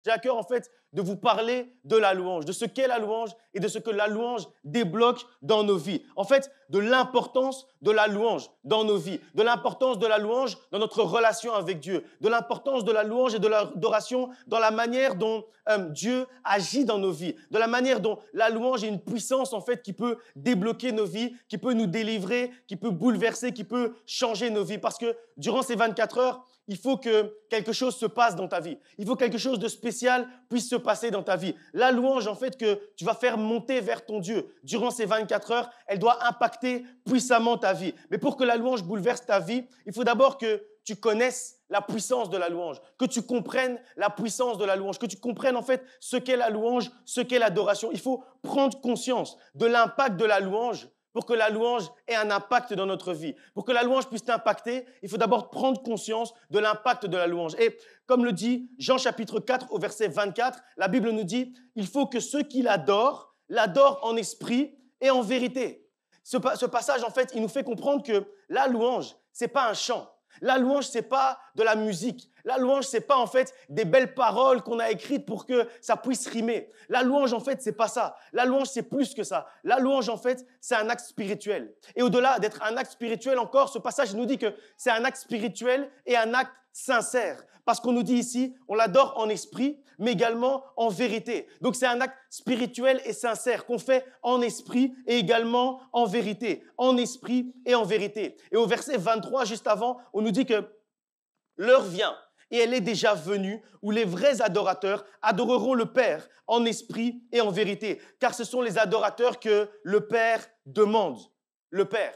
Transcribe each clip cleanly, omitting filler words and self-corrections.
J'ai à cœur en fait de vous parler de la louange, de ce qu'est la louange et de ce que la louange débloque dans nos vies. En fait, de l'importance de la louange dans nos vies, de l'importance de la louange dans notre relation avec Dieu, de l'importance de la louange et de l'adoration dans la manière dont Dieu agit dans nos vies, de la manière dont la louange est une puissance en fait qui peut débloquer nos vies, qui peut nous délivrer, qui peut bouleverser, qui peut changer nos vies. Parce que durant ces 24 heures, il faut que quelque chose se passe dans ta vie. Il faut que quelque chose de spécial puisse se passer dans ta vie. La louange, en fait, que tu vas faire monter vers ton Dieu durant ces 24 heures, elle doit impacter puissamment ta vie. Mais pour que la louange bouleverse ta vie, il faut d'abord que tu connaisses la puissance de la louange, que tu comprennes la puissance de la louange, que tu comprennes en fait ce qu'est la louange, ce qu'est l'adoration. Il faut prendre conscience de l'impact de la louange pour que la louange ait un impact dans notre vie. Pour que la louange puisse t'impacter, il faut d'abord prendre conscience de l'impact de la louange. Et comme le dit Jean chapitre 4 au verset 24, la Bible nous dit « Il faut que ceux qui l'adorent en esprit et en vérité ». Ce passage, en fait, il nous fait comprendre que la louange, ce n'est pas un chant. La louange, ce n'est pas de la musique. La louange, ce n'est pas en fait des belles paroles qu'on a écrites pour que ça puisse rimer. La louange, en fait, ce n'est pas ça. La louange, c'est plus que ça. La louange, en fait, c'est un acte spirituel. Et au-delà d'être un acte spirituel encore, ce passage nous dit que c'est un acte spirituel et un acte sincère. Parce qu'on nous dit ici, on l'adore en esprit, mais également en vérité. Donc c'est un acte spirituel et sincère qu'on fait en esprit et également en vérité. En esprit et en vérité. Et au verset 23, juste avant, on nous dit que l'heure vient et elle est déjà venue où les vrais adorateurs adoreront le Père en esprit et en vérité. Car ce sont les adorateurs que le Père demande. Le Père.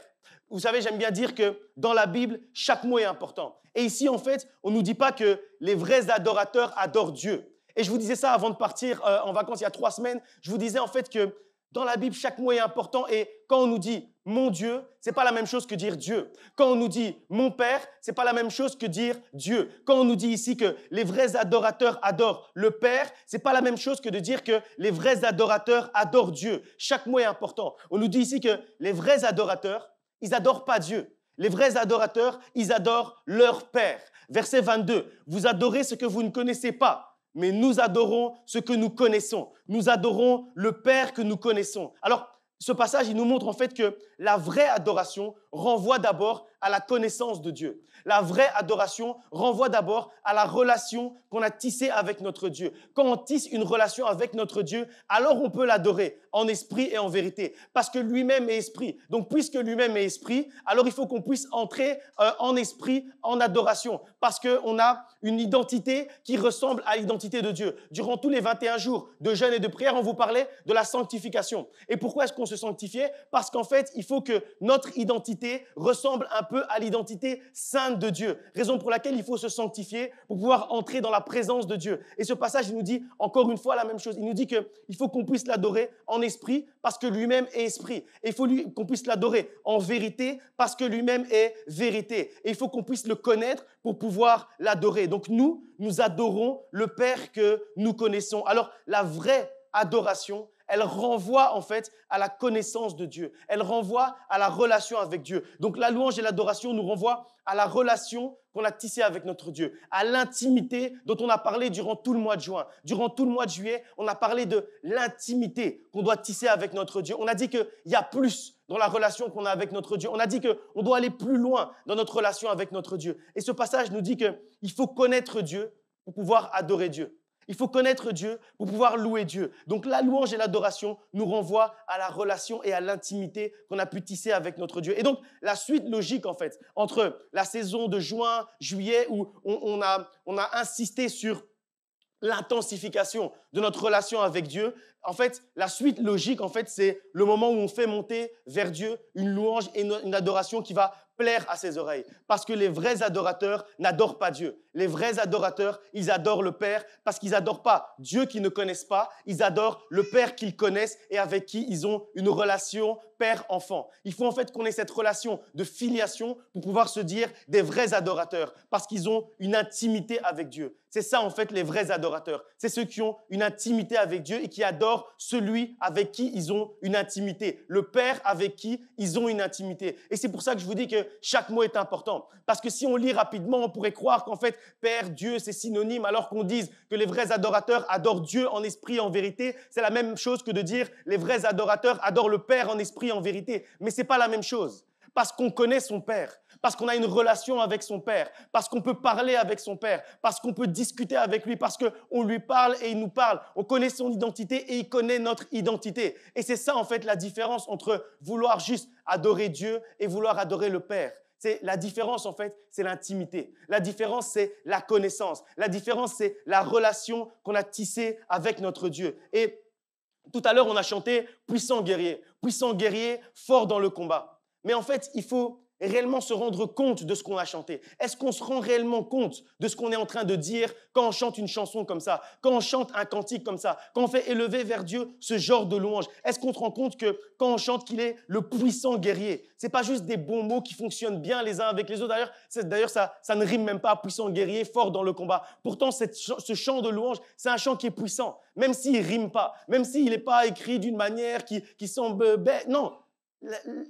Vous savez, j'aime bien dire que dans la Bible, chaque mot est important. Et ici, en fait, on ne nous dit pas que les vrais adorateurs adorent Dieu. Et je vous disais ça avant de partir en vacances il y a 3 semaines. Je vous disais en fait que dans la Bible, chaque mot est important. Et quand on nous dit « mon Dieu », ce n'est pas la même chose que dire Dieu. Quand on nous dit « mon Père », ce n'est pas la même chose que dire Dieu. Quand on nous dit ici que les vrais adorateurs adorent le Père, ce n'est pas la même chose que de dire que les vrais adorateurs adorent Dieu. Chaque mot est important. On nous dit ici que les vrais adorateurs, ils n'adorent pas Dieu. Les vrais adorateurs, ils adorent leur Père. Verset 22, « Vous adorez ce que vous ne connaissez pas, mais nous adorons ce que nous connaissons. Nous adorons le Père que nous connaissons. » Alors, ce passage, il nous montre en fait que la vraie adoration renvoie d'abord à la connaissance de Dieu. La vraie adoration renvoie d'abord à la relation qu'on a tissée avec notre Dieu. Quand on tisse une relation avec notre Dieu, alors on peut l'adorer en esprit et en vérité, parce que lui-même est esprit. Donc, puisque lui-même est esprit, alors il faut qu'on puisse entrer en esprit, en adoration, parce qu'on a une identité qui ressemble à l'identité de Dieu. Durant tous les 21 jours de jeûne et de prière, on vous parlait de la sanctification. Et pourquoi est-ce qu'on se sanctifiait? Parce qu'en fait, il faut que notre identité ressemble un peu à l'identité sainte de Dieu. Raison pour laquelle il faut se sanctifier pour pouvoir entrer dans la présence de Dieu. Et ce passage, il nous dit encore une fois la même chose. Il nous dit qu'il faut qu'on puisse l'adorer en esprit parce que lui-même est esprit. Et il faut qu'on puisse l'adorer en vérité parce que lui-même est vérité. Et il faut qu'on puisse le connaître pour pouvoir l'adorer. Donc nous adorons le Père que nous connaissons. Alors la vraie adoration, elle renvoie en fait à la connaissance de Dieu. Elle renvoie à la relation avec Dieu. Donc la louange et l'adoration nous renvoient à la relation qu'on a tissée avec notre Dieu, à l'intimité dont on a parlé durant tout le mois de juin. Durant tout le mois de juillet, on a parlé de l'intimité qu'on doit tisser avec notre Dieu. On a dit qu'il y a plus dans la relation qu'on a avec notre Dieu. On a dit qu'on doit aller plus loin dans notre relation avec notre Dieu. Et ce passage nous dit qu'il faut connaître Dieu pour pouvoir adorer Dieu. Il faut connaître Dieu pour pouvoir louer Dieu. Donc la louange et l'adoration nous renvoient à la relation et à l'intimité qu'on a pu tisser avec notre Dieu. Et donc la suite logique en fait entre la saison de juin, juillet où on a insisté sur l'intensification de notre relation avec Dieu, en fait, la suite logique, en fait, c'est le moment où on fait monter vers Dieu une louange et une adoration qui va plaire à ses oreilles. Parce que les vrais adorateurs n'adorent pas Dieu. Les vrais adorateurs, ils adorent le Père parce qu'ils n'adorent pas Dieu qu'ils ne connaissent pas. Ils adorent le Père qu'ils connaissent et avec qui ils ont une relation père-enfant. Il faut en fait qu'on ait cette relation de filiation pour pouvoir se dire des vrais adorateurs parce qu'ils ont une intimité avec Dieu. C'est ça, en fait, les vrais adorateurs. C'est ceux qui ont une intimité avec Dieu et qui adorent celui avec qui ils ont une intimité. Le Père avec qui ils ont une intimité. Et c'est pour ça que je vous dis que chaque mot est important. Parce que si on lit rapidement, on pourrait croire qu'en fait, Père, Dieu, c'est synonyme, alors qu'on dise que les vrais adorateurs adorent Dieu en esprit et en vérité. C'est la même chose que de dire les vrais adorateurs adorent le Père en esprit et en vérité. Mais ce n'est pas la même chose. Parce qu'on connaît son Père, parce qu'on a une relation avec son Père, parce qu'on peut parler avec son Père, parce qu'on peut discuter avec lui, parce qu'on lui parle et il nous parle. On connaît son identité et il connaît notre identité. Et c'est ça, en fait, la différence entre vouloir juste adorer Dieu et vouloir adorer le Père. La différence, en fait, c'est l'intimité. La différence, c'est la connaissance. La différence, c'est la relation qu'on a tissée avec notre Dieu. Et tout à l'heure, on a chanté « Puissant guerrier, fort dans le combat ». Mais en fait, il faut réellement se rendre compte de ce qu'on a chanté. Est-ce qu'on se rend réellement compte de ce qu'on est en train de dire quand on chante une chanson comme ça, quand on chante un cantique comme ça, quand on fait élever vers Dieu ce genre de louange? Est-ce qu'on se rend compte que quand on chante qu'il est le puissant guerrier, ce n'est pas juste des bons mots qui fonctionnent bien les uns avec les autres. D'ailleurs, ça ne rime même pas, puissant guerrier, fort dans le combat. Pourtant, ce chant de louange, c'est un chant qui est puissant, même s'il ne rime pas, même s'il n'est pas écrit d'une manière qui semble bête. Non.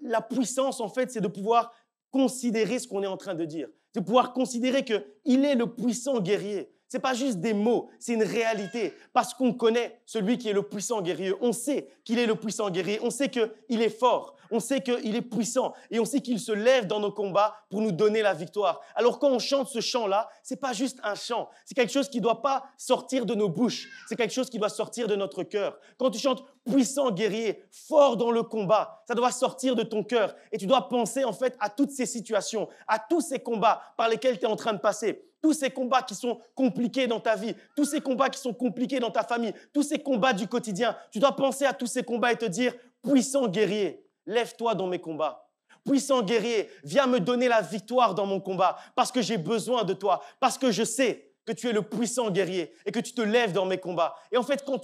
La puissance, en fait, c'est de pouvoir considérer ce qu'on est en train de dire. De pouvoir considérer qu'il est le puissant guerrier. Ce n'est pas juste des mots, c'est une réalité. Parce qu'on connaît celui qui est le puissant guerrier. On sait qu'il est le puissant guerrier. On sait qu'il est fort. On sait qu'il est puissant. Et on sait qu'il se lève dans nos combats pour nous donner la victoire. Alors quand on chante ce chant-là, ce n'est pas juste un chant. C'est quelque chose qui ne doit pas sortir de nos bouches. C'est quelque chose qui doit sortir de notre cœur. Quand tu chantes puissant guerrier, fort dans le combat, ça doit sortir de ton cœur. Et tu dois penser en fait à toutes ces situations, à tous ces combats par lesquels tu es en train de passer. Tous ces combats qui sont compliqués dans ta vie, tous ces combats qui sont compliqués dans ta famille, tous ces combats du quotidien. Tu dois penser à tous ces combats et te dire, puissant guerrier, lève-toi dans mes combats. Puissant guerrier, viens me donner la victoire dans mon combat parce que j'ai besoin de toi, parce que je sais que tu es le puissant guerrier et que tu te lèves dans mes combats. Et en fait, quand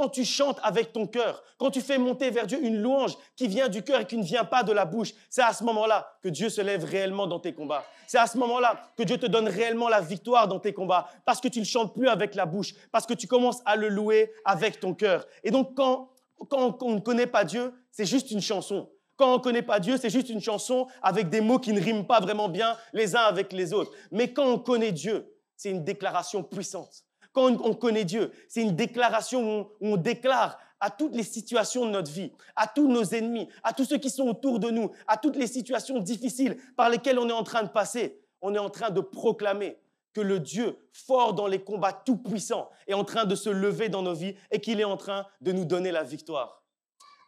tu chantes avec ton cœur, quand tu fais monter vers Dieu une louange qui vient du cœur et qui ne vient pas de la bouche, c'est à ce moment-là que Dieu se lève réellement dans tes combats. C'est à ce moment-là que Dieu te donne réellement la victoire dans tes combats parce que tu ne chantes plus avec la bouche, parce que tu commences à le louer avec ton cœur. Et donc, quand on ne connaît pas Dieu, c'est juste une chanson. Quand on ne connaît pas Dieu, c'est juste une chanson avec des mots qui ne riment pas vraiment bien les uns avec les autres. Mais quand on connaît Dieu, c'est une déclaration puissante. Quand on connaît Dieu, c'est une déclaration où on déclare à toutes les situations de notre vie, à tous nos ennemis, à tous ceux qui sont autour de nous, à toutes les situations difficiles par lesquelles on est en train de passer. On est en train de proclamer que le Dieu fort dans les combats tout-puissant est en train de se lever dans nos vies et qu'il est en train de nous donner la victoire.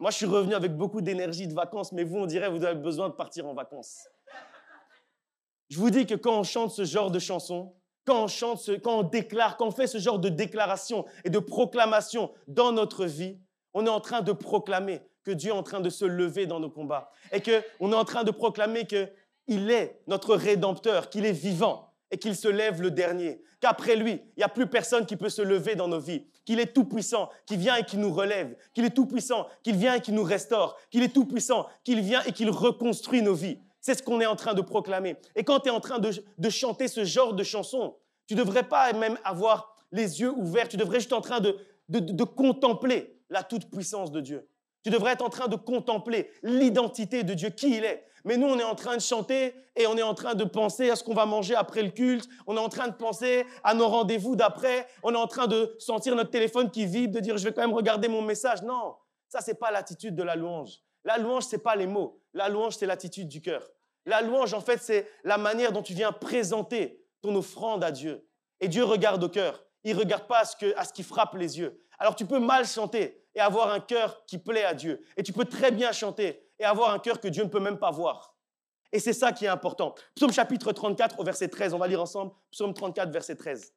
Moi, je suis revenu avec beaucoup d'énergie de vacances, mais vous, on dirait que vous avez besoin de partir en vacances. Je vous dis que quand on chante ce genre de chansons, quand on déclare, quand on fait ce genre de déclaration et de proclamation dans notre vie, on est en train de proclamer que Dieu est en train de se lever dans nos combats et qu'on est en train de proclamer qu'il est notre Rédempteur, qu'il est vivant et qu'il se lève le dernier, qu'après lui, il n'y a plus personne qui peut se lever dans nos vies, qu'il est tout-puissant, qu'il vient et qu'il nous relève, qu'il est tout-puissant, qu'il vient et qu'il nous restaure, qu'il est tout-puissant, qu'il vient et qu'il reconstruit nos vies. C'est ce qu'on est en train de proclamer. Et quand tu es en train de chanter ce genre de chanson, tu ne devrais pas même avoir les yeux ouverts, tu devrais juste être en train de contempler la toute-puissance de Dieu. Tu devrais être en train de contempler l'identité de Dieu, qui il est. Mais nous, on est en train de chanter et on est en train de penser à ce qu'on va manger après le culte. On est en train de penser à nos rendez-vous d'après. On est en train de sentir notre téléphone qui vibre, de dire « je vais quand même regarder mon message ». Non, ça, ce n'est pas l'attitude de la louange. La louange, ce n'est pas les mots. La louange, c'est l'attitude du cœur. La louange, en fait, c'est la manière dont tu viens présenter ton offrande à Dieu. Et Dieu regarde au cœur. Il ne regarde pas à ce qui frappe les yeux. Alors, tu peux mal chanter et avoir un cœur qui plaît à Dieu. Et tu peux très bien chanter et avoir un cœur que Dieu ne peut même pas voir. Et c'est ça qui est important. Psaume chapitre 34 au verset 13. On va lire ensemble. Psaume 34, verset 13.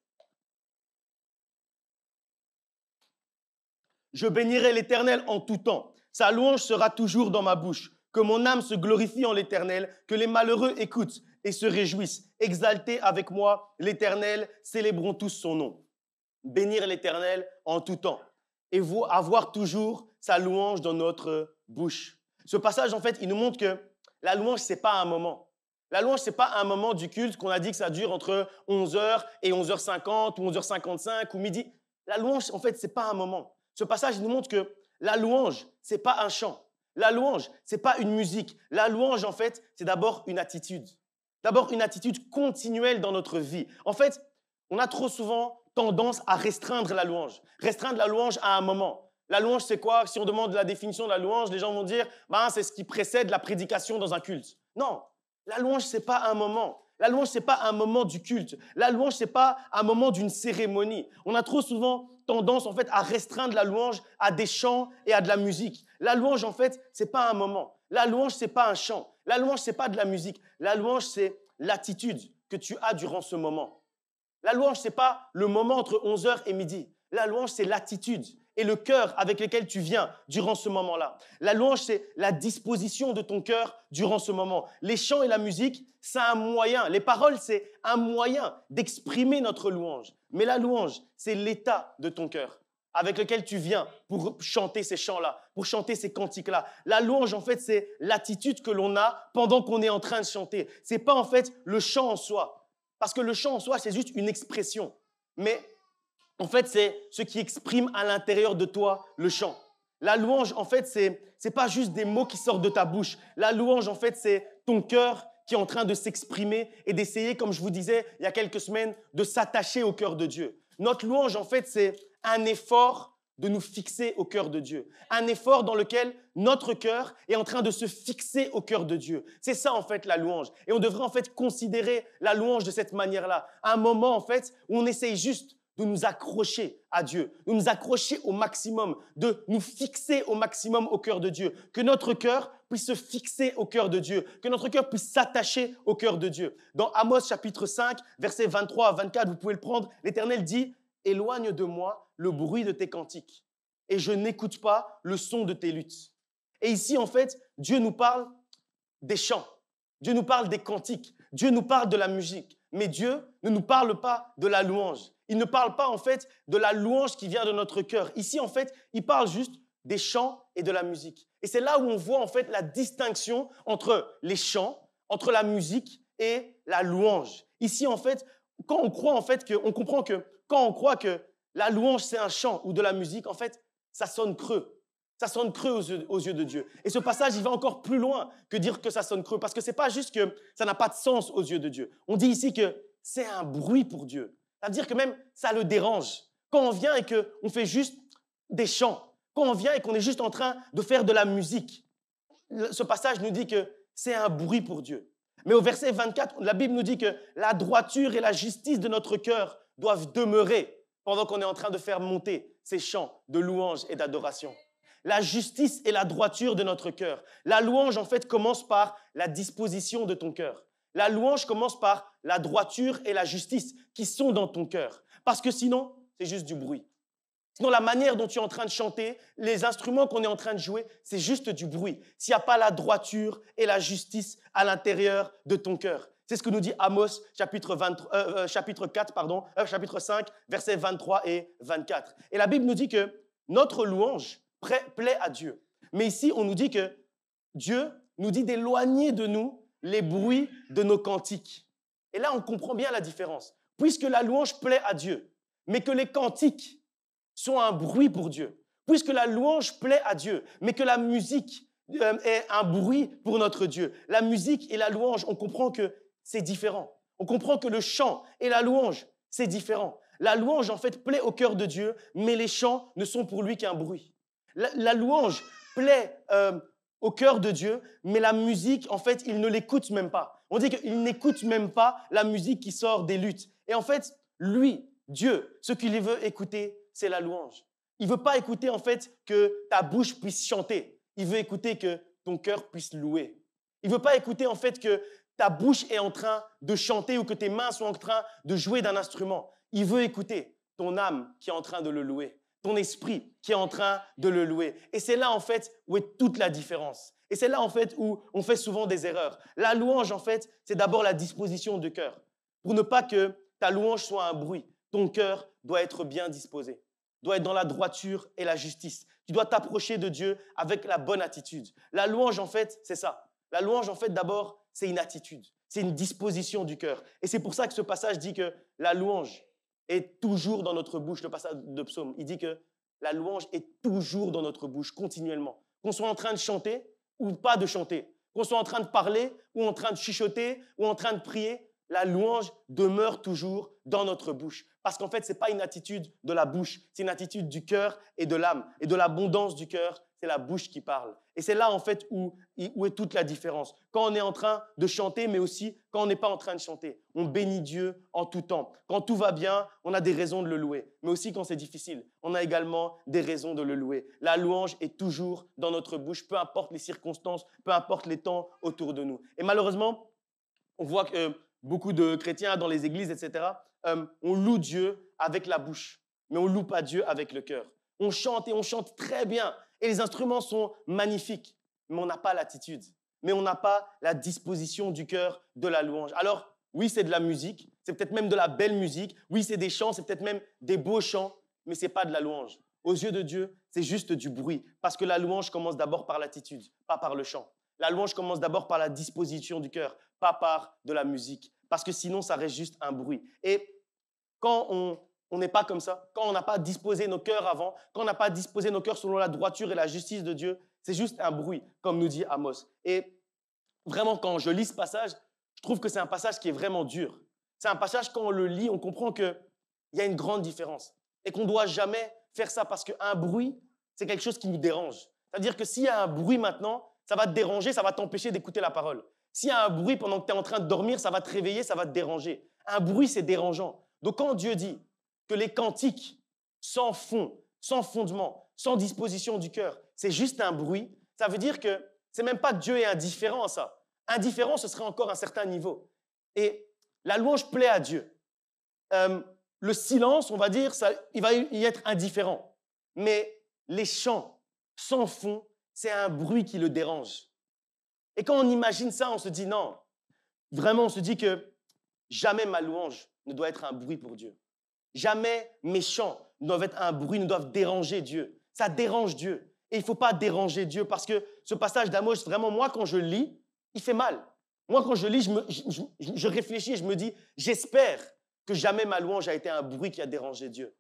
Je bénirai l'Éternel en tout temps. Sa louange sera toujours dans ma bouche. Que mon âme se glorifie en l'Éternel, que les malheureux écoutent et se réjouissent. Exaltez avec moi l'Éternel, célébrons tous son nom. Bénir l'Éternel en tout temps et avoir toujours sa louange dans notre bouche. Ce passage, en fait, il nous montre que la louange, ce n'est pas un moment. La louange, ce n'est pas un moment du culte qu'on a dit que ça dure entre 11h et 11h50 ou 11h55 ou midi. La louange, en fait, ce n'est pas un moment. Ce passage nous montre que la louange, ce n'est pas un chant. La louange, ce n'est pas une musique. La louange, en fait, c'est d'abord une attitude. D'abord une attitude continuelle dans notre vie. En fait, on a trop souvent tendance à restreindre la louange. Restreindre la louange à un moment. La louange, c'est quoi? Si on demande la définition de la louange, les gens vont dire c'est ce qui précède la prédication dans un culte. Non, la louange, ce n'est pas un moment. La louange, ce n'est pas un moment du culte. La louange, ce n'est pas un moment d'une cérémonie. On a trop souvent tendance en fait, à restreindre la louange à des chants et à de la musique. La louange, en fait, ce n'est pas un moment. La louange, ce n'est pas un chant. La louange, ce n'est pas de la musique. La louange, c'est l'attitude que tu as durant ce moment. La louange, ce n'est pas le moment entre 11h et midi. La louange, c'est l'attitude et le cœur avec lequel tu viens durant ce moment-là. La louange, c'est la disposition de ton cœur durant ce moment. Les chants et la musique, c'est un moyen. Les paroles, c'est un moyen d'exprimer notre louange. Mais la louange, c'est l'état de ton cœur avec lequel tu viens pour chanter ces chants-là, pour chanter ces cantiques-là. La louange, en fait, c'est l'attitude que l'on a pendant qu'on est en train de chanter. Ce n'est pas, en fait, le chant en soi. Parce que le chant en soi, c'est juste une expression. Mais en fait, c'est ce qui exprime à l'intérieur de toi le chant. La louange, en fait, c'est pas juste des mots qui sortent de ta bouche. La louange, en fait, c'est ton cœur qui est en train de s'exprimer et d'essayer, comme je vous disais il y a quelques semaines, de s'attacher au cœur de Dieu. Notre louange, en fait, c'est un effort de nous fixer au cœur de Dieu. Un effort dans lequel notre cœur est en train de se fixer au cœur de Dieu. C'est ça, en fait, la louange. Et on devrait, en fait, considérer la louange de cette manière-là. Un moment, en fait, où on essaye juste de nous accrocher à Dieu, de nous accrocher au maximum, de nous fixer au maximum au cœur de Dieu. Que notre cœur puisse se fixer au cœur de Dieu, que notre cœur puisse s'attacher au cœur de Dieu. Dans Amos chapitre 5, versets 23 à 24, vous pouvez le prendre, l'Éternel dit « Éloigne de moi le bruit de tes cantiques, et je n'écoute pas le son de tes luttes. » Et ici, en fait, Dieu nous parle des chants, Dieu nous parle des cantiques, Dieu nous parle de la musique, mais Dieu ne nous parle pas de la louange. Il ne parle pas, en fait, de la louange qui vient de notre cœur. Ici, en fait, il parle juste des chants et de la musique. Et c'est là où on voit, en fait, la distinction entre les chants, entre la musique et la louange. Ici, en fait, quand on croit, en fait, on comprend que quand on croit que la louange, c'est un chant ou de la musique, en fait, ça sonne creux. Ça sonne creux aux yeux de Dieu. Et ce passage, il va encore plus loin que dire que ça sonne creux, parce que ce n'est pas juste que ça n'a pas de sens aux yeux de Dieu. On dit ici que c'est un bruit pour Dieu. Ça veut dire que même ça le dérange. Quand on vient et qu'on fait juste des chants, quand on vient et qu'on est juste en train de faire de la musique, ce passage nous dit que c'est un bruit pour Dieu. Mais au verset 24, la Bible nous dit que la droiture et la justice de notre cœur doivent demeurer pendant qu'on est en train de faire monter ces chants de louange et d'adoration. La justice et la droiture de notre cœur. La louange, en fait, commence par la disposition de ton cœur. La louange commence par la droiture et la justice qui sont dans ton cœur. Parce que sinon, c'est juste du bruit. Sinon, la manière dont tu es en train de chanter, les instruments qu'on est en train de jouer, c'est juste du bruit. S'il n'y a pas la droiture et la justice à l'intérieur de ton cœur. C'est ce que nous dit Amos, chapitre 5, versets 23 et 24. Et la Bible nous dit que notre louange plaît à Dieu. Mais ici, on nous dit que Dieu nous dit d'éloigner de nous les bruits de nos cantiques. Et là, on comprend bien la différence. Puisque la louange plaît à Dieu, mais que les cantiques sont un bruit pour Dieu. Puisque la louange plaît à Dieu, mais que la musique est un bruit pour notre Dieu. La musique et la louange, on comprend que c'est différent. On comprend que le chant et la louange, c'est différent. La louange, en fait, plaît au cœur de Dieu, mais les chants ne sont pour lui qu'un bruit. La louange plaît au cœur de Dieu, mais la musique, en fait, il ne l'écoute même pas. On dit qu'il n'écoute même pas la musique qui sort des luttes. Et en fait, lui, Dieu, ce qu'il veut écouter, c'est la louange. Il ne veut pas écouter, en fait, que ta bouche puisse chanter. Il veut écouter que ton cœur puisse louer. Il ne veut pas écouter, en fait, que ta bouche est en train de chanter ou que tes mains sont en train de jouer d'un instrument. Il veut écouter ton âme qui est en train de le louer, ton esprit qui est en train de le louer. Et c'est là, en fait, où est toute la différence. Et c'est là, en fait, où on fait souvent des erreurs. La louange, en fait, c'est d'abord la disposition du cœur. Pour ne pas que ta louange soit un bruit, ton cœur doit être bien disposé, doit être dans la droiture et la justice. Tu dois t'approcher de Dieu avec la bonne attitude. La louange, en fait, c'est ça. La louange, en fait, d'abord, c'est une attitude. C'est une disposition du cœur. Et c'est pour ça que ce passage dit que la louange est toujours dans notre bouche. Le passage de Psaume, il dit que la louange est toujours dans notre bouche, continuellement. Qu'on soit en train de chanter ou pas de chanter, qu'on soit en train de parler ou en train de chuchoter ou en train de prier, la louange demeure toujours dans notre bouche. Parce qu'en fait, ce n'est pas une attitude de la bouche, c'est une attitude du cœur et de l'âme. Et de l'abondance du cœur, c'est la bouche qui parle. Et c'est là, en fait, où est toute la différence. Quand on est en train de chanter, mais aussi quand on n'est pas en train de chanter. On bénit Dieu en tout temps. Quand tout va bien, on a des raisons de le louer. Mais aussi quand c'est difficile, on a également des raisons de le louer. La louange est toujours dans notre bouche, peu importe les circonstances, peu importe les temps autour de nous. Et malheureusement, on voit que beaucoup de chrétiens dans les églises, etc., on loue Dieu avec la bouche, mais on ne loue pas Dieu avec le cœur. On chante et on chante très bien, et les instruments sont magnifiques, mais on n'a pas l'attitude, mais on n'a pas la disposition du cœur de la louange. Alors, oui, c'est de la musique, c'est peut-être même de la belle musique, oui, c'est des chants, c'est peut-être même des beaux chants, mais ce n'est pas de la louange. Aux yeux de Dieu, c'est juste du bruit, parce que la louange commence d'abord par l'attitude, pas par le chant. La louange commence d'abord par la disposition du cœur, pas par de la musique, parce que sinon, ça reste juste un bruit. Et quand on n'est pas comme ça, quand on n'a pas disposé nos cœurs avant, quand on n'a pas disposé nos cœurs selon la droiture et la justice de Dieu, c'est juste un bruit, comme nous dit Amos. Et vraiment, quand je lis ce passage, je trouve que c'est un passage qui est vraiment dur. C'est un passage, quand on le lit, on comprend qu'il y a une grande différence et qu'on ne doit jamais faire ça parce qu'un bruit, c'est quelque chose qui nous dérange. C'est-à-dire que s'il y a un bruit maintenant, ça va te déranger, ça va t'empêcher d'écouter la parole. S'il y a un bruit pendant que tu es en train de dormir, ça va te réveiller, ça va te déranger. Un bruit, c'est dérangeant. Donc quand Dieu dit que les cantiques sans fond, sans fondement, sans disposition du cœur, c'est juste un bruit, ça veut dire que c'est même pas que Dieu est indifférent à ça. Indifférent, ce serait encore un certain niveau. Et la louange plaît à Dieu. Le silence, on va dire, il va y être indifférent. Mais les chants sans fond, c'est un bruit qui le dérange. Et quand on imagine ça, on se dit non. Vraiment, on se dit que jamais ma louange ne doit être un bruit pour Dieu. Jamais mes chants ne doivent être un bruit, ne doivent déranger Dieu. Ça dérange Dieu. Et il ne faut pas déranger Dieu parce que ce passage d'Amos, vraiment, moi, quand je le lis, il fait mal. Moi, quand je lis, je réfléchis et je me dis, j'espère que jamais ma louange a été un bruit qui a dérangé Dieu.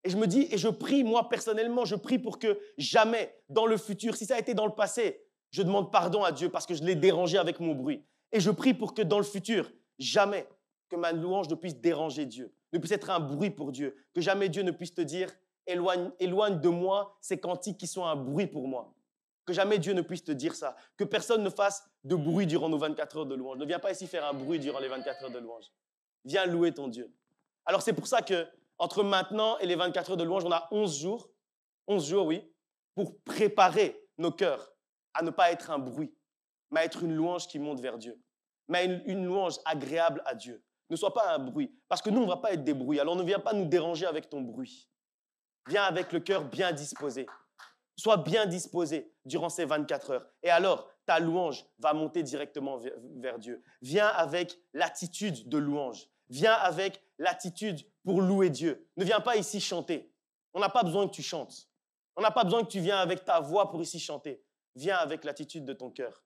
Et je me dis, et je prie, moi, personnellement, je prie pour que jamais, dans le futur, si ça a été dans le passé, je demande pardon à Dieu parce que je l'ai dérangé avec mon bruit. Et je prie pour que dans le futur, jamais que ma louange ne puisse déranger Dieu, ne puisse être un bruit pour Dieu, que jamais Dieu ne puisse te dire « éloigne de moi ces cantiques qui sont un bruit pour moi ». Que jamais Dieu ne puisse te dire ça, que personne ne fasse de bruit durant nos 24 heures de louange. Ne viens pas ici faire un bruit durant les 24 heures de louange. Viens louer ton Dieu. Alors c'est pour ça que entre maintenant et les 24 heures de louange, on a 11 jours, oui, pour préparer nos cœurs à ne pas être un bruit, mais à être une louange qui monte vers Dieu, mais à une louange agréable à Dieu. Ne sois pas un bruit, parce que nous, on ne va pas être des bruits. Alors ne viens pas nous déranger avec ton bruit. Viens avec le cœur bien disposé. Sois bien disposé durant ces 24 heures. Et alors, ta louange va monter directement vers Dieu. Viens avec l'attitude de louange. Viens avec l'attitude pour louer Dieu. Ne viens pas ici chanter. On n'a pas besoin que tu chantes. On n'a pas besoin que tu viennes avec ta voix pour ici chanter. Viens avec l'attitude de ton cœur.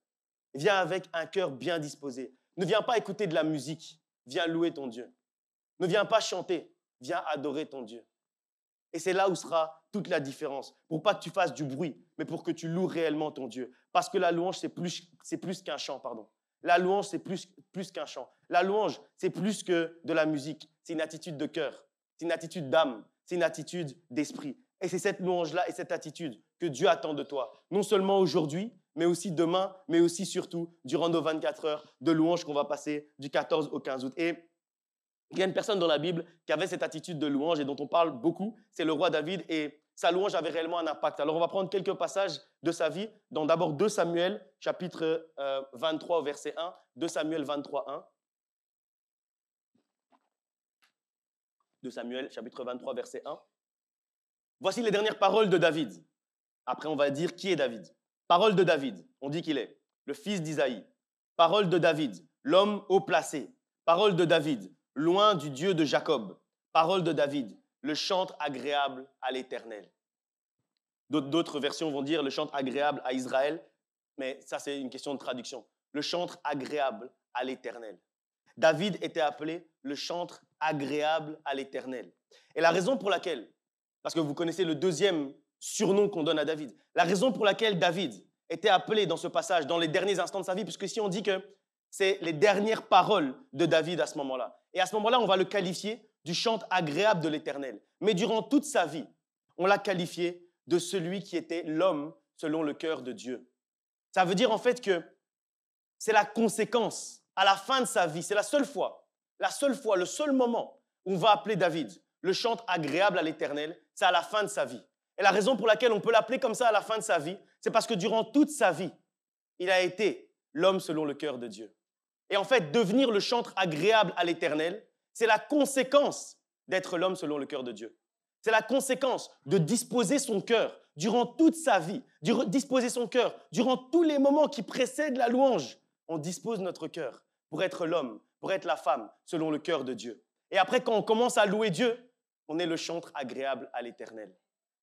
Viens avec un cœur bien disposé. Ne viens pas écouter de la musique. Viens louer ton Dieu. Ne viens pas chanter. Viens adorer ton Dieu. Et c'est là où sera toute la différence. Pour pas que tu fasses du bruit, mais pour que tu loues réellement ton Dieu. Parce que la louange, c'est plus qu'un chant, pardon. La louange, c'est plus qu'un chant. La louange, c'est plus que de la musique. C'est une attitude de cœur. C'est une attitude d'âme. C'est une attitude d'esprit. Et c'est cette louange-là et cette attitude que Dieu attend de toi. Non seulement aujourd'hui, mais aussi demain, mais aussi surtout durant nos 24 heures de louange qu'on va passer du 14 au 15 août. Et il y a une personne dans la Bible qui avait cette attitude de louange et dont on parle beaucoup, c'est le roi David, et sa louange avait réellement un impact. Alors on va prendre quelques passages de sa vie, dans d'abord 2 Samuel, chapitre 23, verset 1, 2 Samuel 23, 1. 2 Samuel, chapitre 23, verset 1. Voici les dernières paroles de David. Après, on va dire qui est David. Parole de David, on dit qu'il est le fils d'Isaïe. Parole de David, l'homme haut placé. Parole de David, loin du Dieu de Jacob. Parole de David, le chante agréable à l'Éternel. D'autres versions vont dire le chante agréable à Israël, mais ça c'est une question de traduction. Le chante agréable à l'Éternel. David était appelé le chantre agréable à l'Éternel. Et la raison pour laquelle, parce que vous connaissez le deuxième surnom qu'on donne à David, la raison pour laquelle David était appelé dans ce passage, dans les derniers instants de sa vie, puisque ici on dit que c'est les dernières paroles de David à ce moment-là. Et à ce moment-là, on va le qualifier du chantre agréable de l'Éternel. Mais durant toute sa vie, on l'a qualifié de celui qui était l'homme selon le cœur de Dieu. Ça veut dire en fait que c'est la conséquence à la fin de sa vie. C'est la seule fois, le seul moment où on va appeler David le chantre agréable à l'Éternel, c'est à la fin de sa vie. Et la raison pour laquelle on peut l'appeler comme ça à la fin de sa vie, c'est parce que durant toute sa vie, il a été l'homme selon le cœur de Dieu. Et en fait, devenir le chantre agréable à l'Éternel, c'est la conséquence d'être l'homme selon le cœur de Dieu. C'est la conséquence de disposer son cœur durant toute sa vie, disposer son cœur durant tous les moments qui précèdent la louange. On dispose notre cœur pour être l'homme, pour être la femme selon le cœur de Dieu. Et après, quand on commence à louer Dieu, on est le chantre agréable à l'Éternel.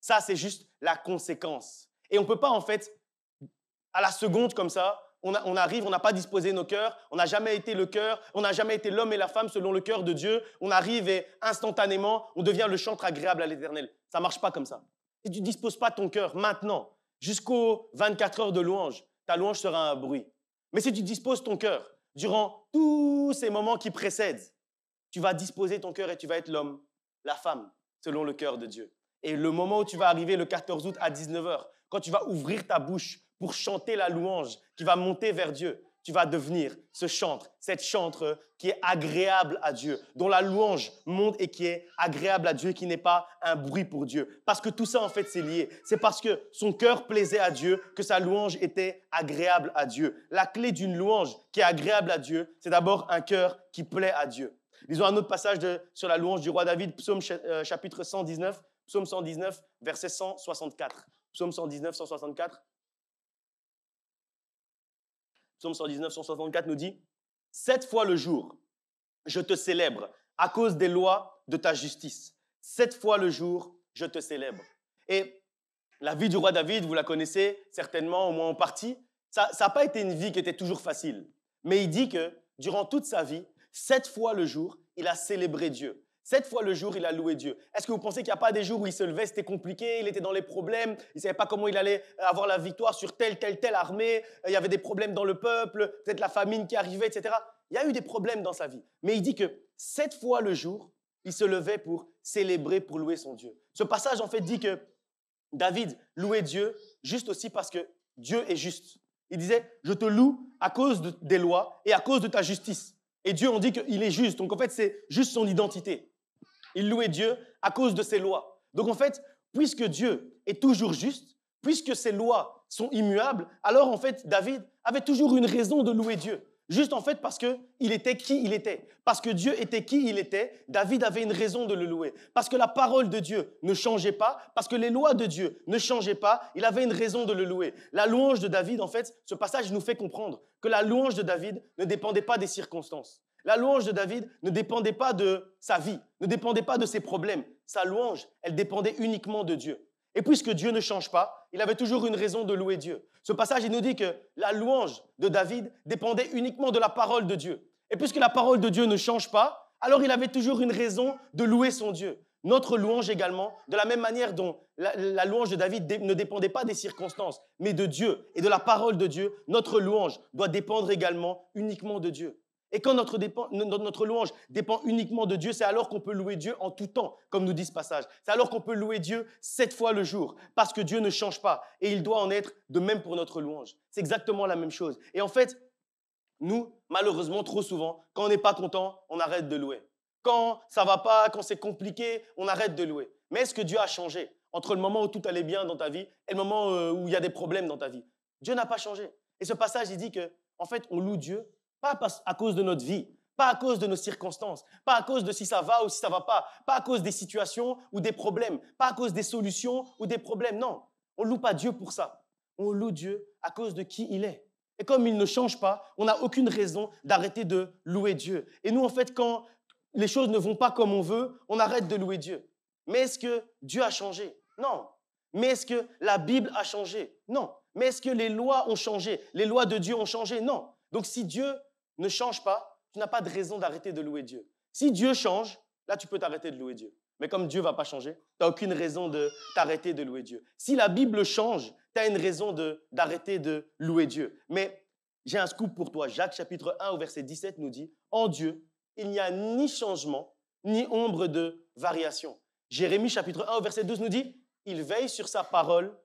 Ça, c'est juste la conséquence. Et on ne peut pas, en fait, à la seconde comme ça, on arrive, on n'a pas disposé nos cœurs, on n'a jamais été le cœur, on n'a jamais été l'homme et la femme selon le cœur de Dieu. On arrive et instantanément, on devient le chantre agréable à l'Éternel. Ça ne marche pas comme ça. Si tu ne disposes pas ton cœur maintenant, jusqu'aux 24 heures de louange, ta louange sera un bruit. Mais si tu disposes ton cœur durant tous ces moments qui précèdent, tu vas disposer ton cœur et tu vas être l'homme, la femme, selon le cœur de Dieu. Et le moment où tu vas arriver le 14 août à 19h, quand tu vas ouvrir ta bouche pour chanter la louange qui va monter vers Dieu, tu vas devenir ce chantre, cette chantre qui est agréable à Dieu, dont la louange monte et qui est agréable à Dieu, qui n'est pas un bruit pour Dieu. Parce que tout ça, en fait, c'est lié. C'est parce que son cœur plaisait à Dieu que sa louange était agréable à Dieu. La clé d'une louange qui est agréable à Dieu, c'est d'abord un cœur qui plaît à Dieu. Lisons un autre passage sur la louange du roi David, psaume chapitre 119, psaume 119, verset 164. Psaume 119, 164. Psaume 119, 164 nous dit « 7 fois le jour, je te célèbre à cause des lois de ta justice. 7 fois le jour, je te célèbre. » Et la vie du roi David, vous la connaissez certainement, au moins en partie, ça n'a pas été une vie qui était toujours facile. Mais il dit que durant toute sa vie, 7 fois le jour, il a célébré Dieu. 7 fois le jour, il a loué Dieu. Est-ce que vous pensez qu'il n'y a pas des jours où il se levait, c'était compliqué, il était dans les problèmes, il ne savait pas comment il allait avoir la victoire sur telle armée, il y avait des problèmes dans le peuple, peut-être la famine qui arrivait, etc. Il y a eu des problèmes dans sa vie. Mais il dit que 7 fois le jour, il se levait pour célébrer, pour louer son Dieu. Ce passage, en fait, dit que David louait Dieu juste aussi parce que Dieu est juste. Il disait, je te loue à cause des lois et à cause de ta justice. Et Dieu, on dit qu'il est juste. Donc, en fait, c'est juste son identité. Il louait Dieu à cause de ses lois. Donc, en fait, puisque Dieu est toujours juste, puisque ses lois sont immuables, alors, en fait, David avait toujours une raison de louer Dieu. Juste, en fait, parce qu'il était qui il était. Parce que Dieu était qui il était, David avait une raison de le louer. Parce que la parole de Dieu ne changeait pas, parce que les lois de Dieu ne changeaient pas, il avait une raison de le louer. La louange de David, en fait, ce passage nous fait comprendre que la louange de David ne dépendait pas des circonstances. La louange de David ne dépendait pas de sa vie, ne dépendait pas de ses problèmes. Sa louange, elle dépendait uniquement de Dieu. Et puisque Dieu ne change pas, il avait toujours une raison de louer Dieu. Ce passage, il nous dit que la louange de David dépendait uniquement de la parole de Dieu. Et puisque la parole de Dieu ne change pas, alors il avait toujours une raison de louer son Dieu. Notre louange également, de la même manière dont la louange de David ne dépendait pas des circonstances, mais de Dieu et de la parole de Dieu, notre louange doit dépendre également uniquement de Dieu. Et quand notre louange dépend uniquement de Dieu, c'est alors qu'on peut louer Dieu en tout temps, comme nous dit ce passage. C'est alors qu'on peut louer Dieu 7 fois le jour, parce que Dieu ne change pas. Et il doit en être de même pour notre louange. C'est exactement la même chose. Et en fait, nous, malheureusement, trop souvent, quand on n'est pas content, on arrête de louer. Quand ça ne va pas, quand c'est compliqué, on arrête de louer. Mais est-ce que Dieu a changé entre le moment où tout allait bien dans ta vie et le moment où il y a des problèmes dans ta vie? Dieu n'a pas changé. Et ce passage, il dit que, en fait, on loue Dieu pas à cause de notre vie, pas à cause de nos circonstances, pas à cause de si ça va ou si ça ne va pas à cause des situations ou des problèmes, pas à cause des solutions ou des problèmes. Non, on ne loue pas Dieu pour ça. On loue Dieu à cause de qui il est. Et comme il ne change pas, on n'a aucune raison d'arrêter de louer Dieu. Et nous, en fait, quand les choses ne vont pas comme on veut, on arrête de louer Dieu. Mais est-ce que Dieu a changé? Non. Mais est-ce que la Bible a changé? Non. Mais est-ce que les lois ont changé? Les lois de Dieu ont changé? Non. Donc si Dieu ne change pas, tu n'as pas de raison d'arrêter de louer Dieu. Si Dieu change, là, tu peux t'arrêter de louer Dieu. Mais comme Dieu ne va pas changer, tu n'as aucune raison de t'arrêter de louer Dieu. Si la Bible change, tu as une raison d'arrêter de louer Dieu. Mais j'ai un scoop pour toi. Jacques chapitre 1 au verset 17 nous dit « En Dieu, il n'y a ni changement, ni ombre de variation. » Jérémie chapitre 1 au verset 12 nous dit « Il veille sur sa parole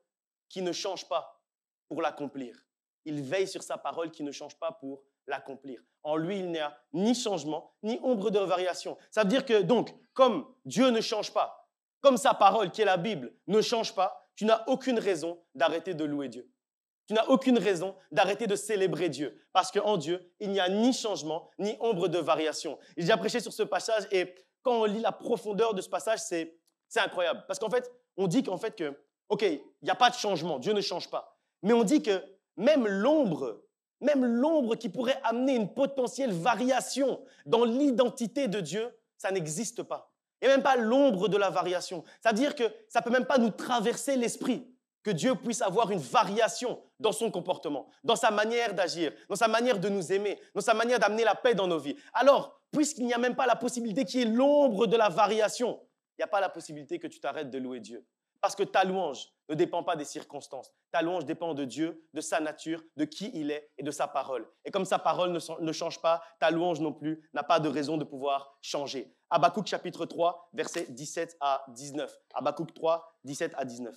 qui ne change pas pour l'accomplir. » Il veille sur sa parole qui ne change pas pour l'accomplir. En lui, il n'y a ni changement, ni ombre de variation. Ça veut dire que donc, comme Dieu ne change pas, comme sa parole qui est la Bible ne change pas, tu n'as aucune raison d'arrêter de louer Dieu. Tu n'as aucune raison d'arrêter de célébrer Dieu. Parce qu'en Dieu, il n'y a ni changement, ni ombre de variation. J'ai déjà prêché sur ce passage et quand on lit la profondeur de ce passage, c'est incroyable. Parce qu'en fait, on dit qu'en fait que, OK, il n'y a pas de changement, Dieu ne change pas. Mais on dit que même l'ombre qui pourrait amener une potentielle variation dans l'identité de Dieu, ça n'existe pas. Il n'y a même pas l'ombre de la variation. C'est-à-dire que ça ne peut même pas nous traverser l'esprit que Dieu puisse avoir une variation dans son comportement, dans sa manière d'agir, dans sa manière de nous aimer, dans sa manière d'amener la paix dans nos vies. Alors, puisqu'il n'y a même pas la possibilité qu'il y ait l'ombre de la variation, il n'y a pas la possibilité que tu t'arrêtes de louer Dieu. Parce que ta louange ne dépend pas des circonstances. Ta louange dépend de Dieu, de sa nature, de qui il est et de sa parole. Et comme sa parole ne change pas, ta louange non plus n'a pas de raison de pouvoir changer. Habakkuk chapitre 3, versets 17 à 19. Habakkuk 3, 17 à 19.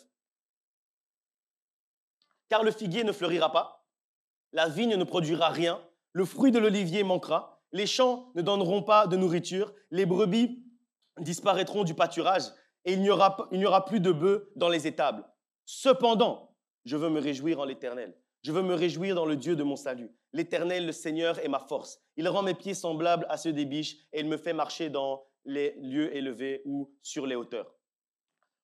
Car le figuier ne fleurira pas, la vigne ne produira rien, le fruit de l'olivier manquera, les champs ne donneront pas de nourriture, les brebis disparaîtront du pâturage, et il n'y aura plus de bœufs dans les étables. Cependant, je veux me réjouir en l'Éternel. Je veux me réjouir dans le Dieu de mon salut. L'Éternel, le Seigneur, est ma force. Il rend mes pieds semblables à ceux des biches et il me fait marcher dans les lieux élevés ou sur les hauteurs.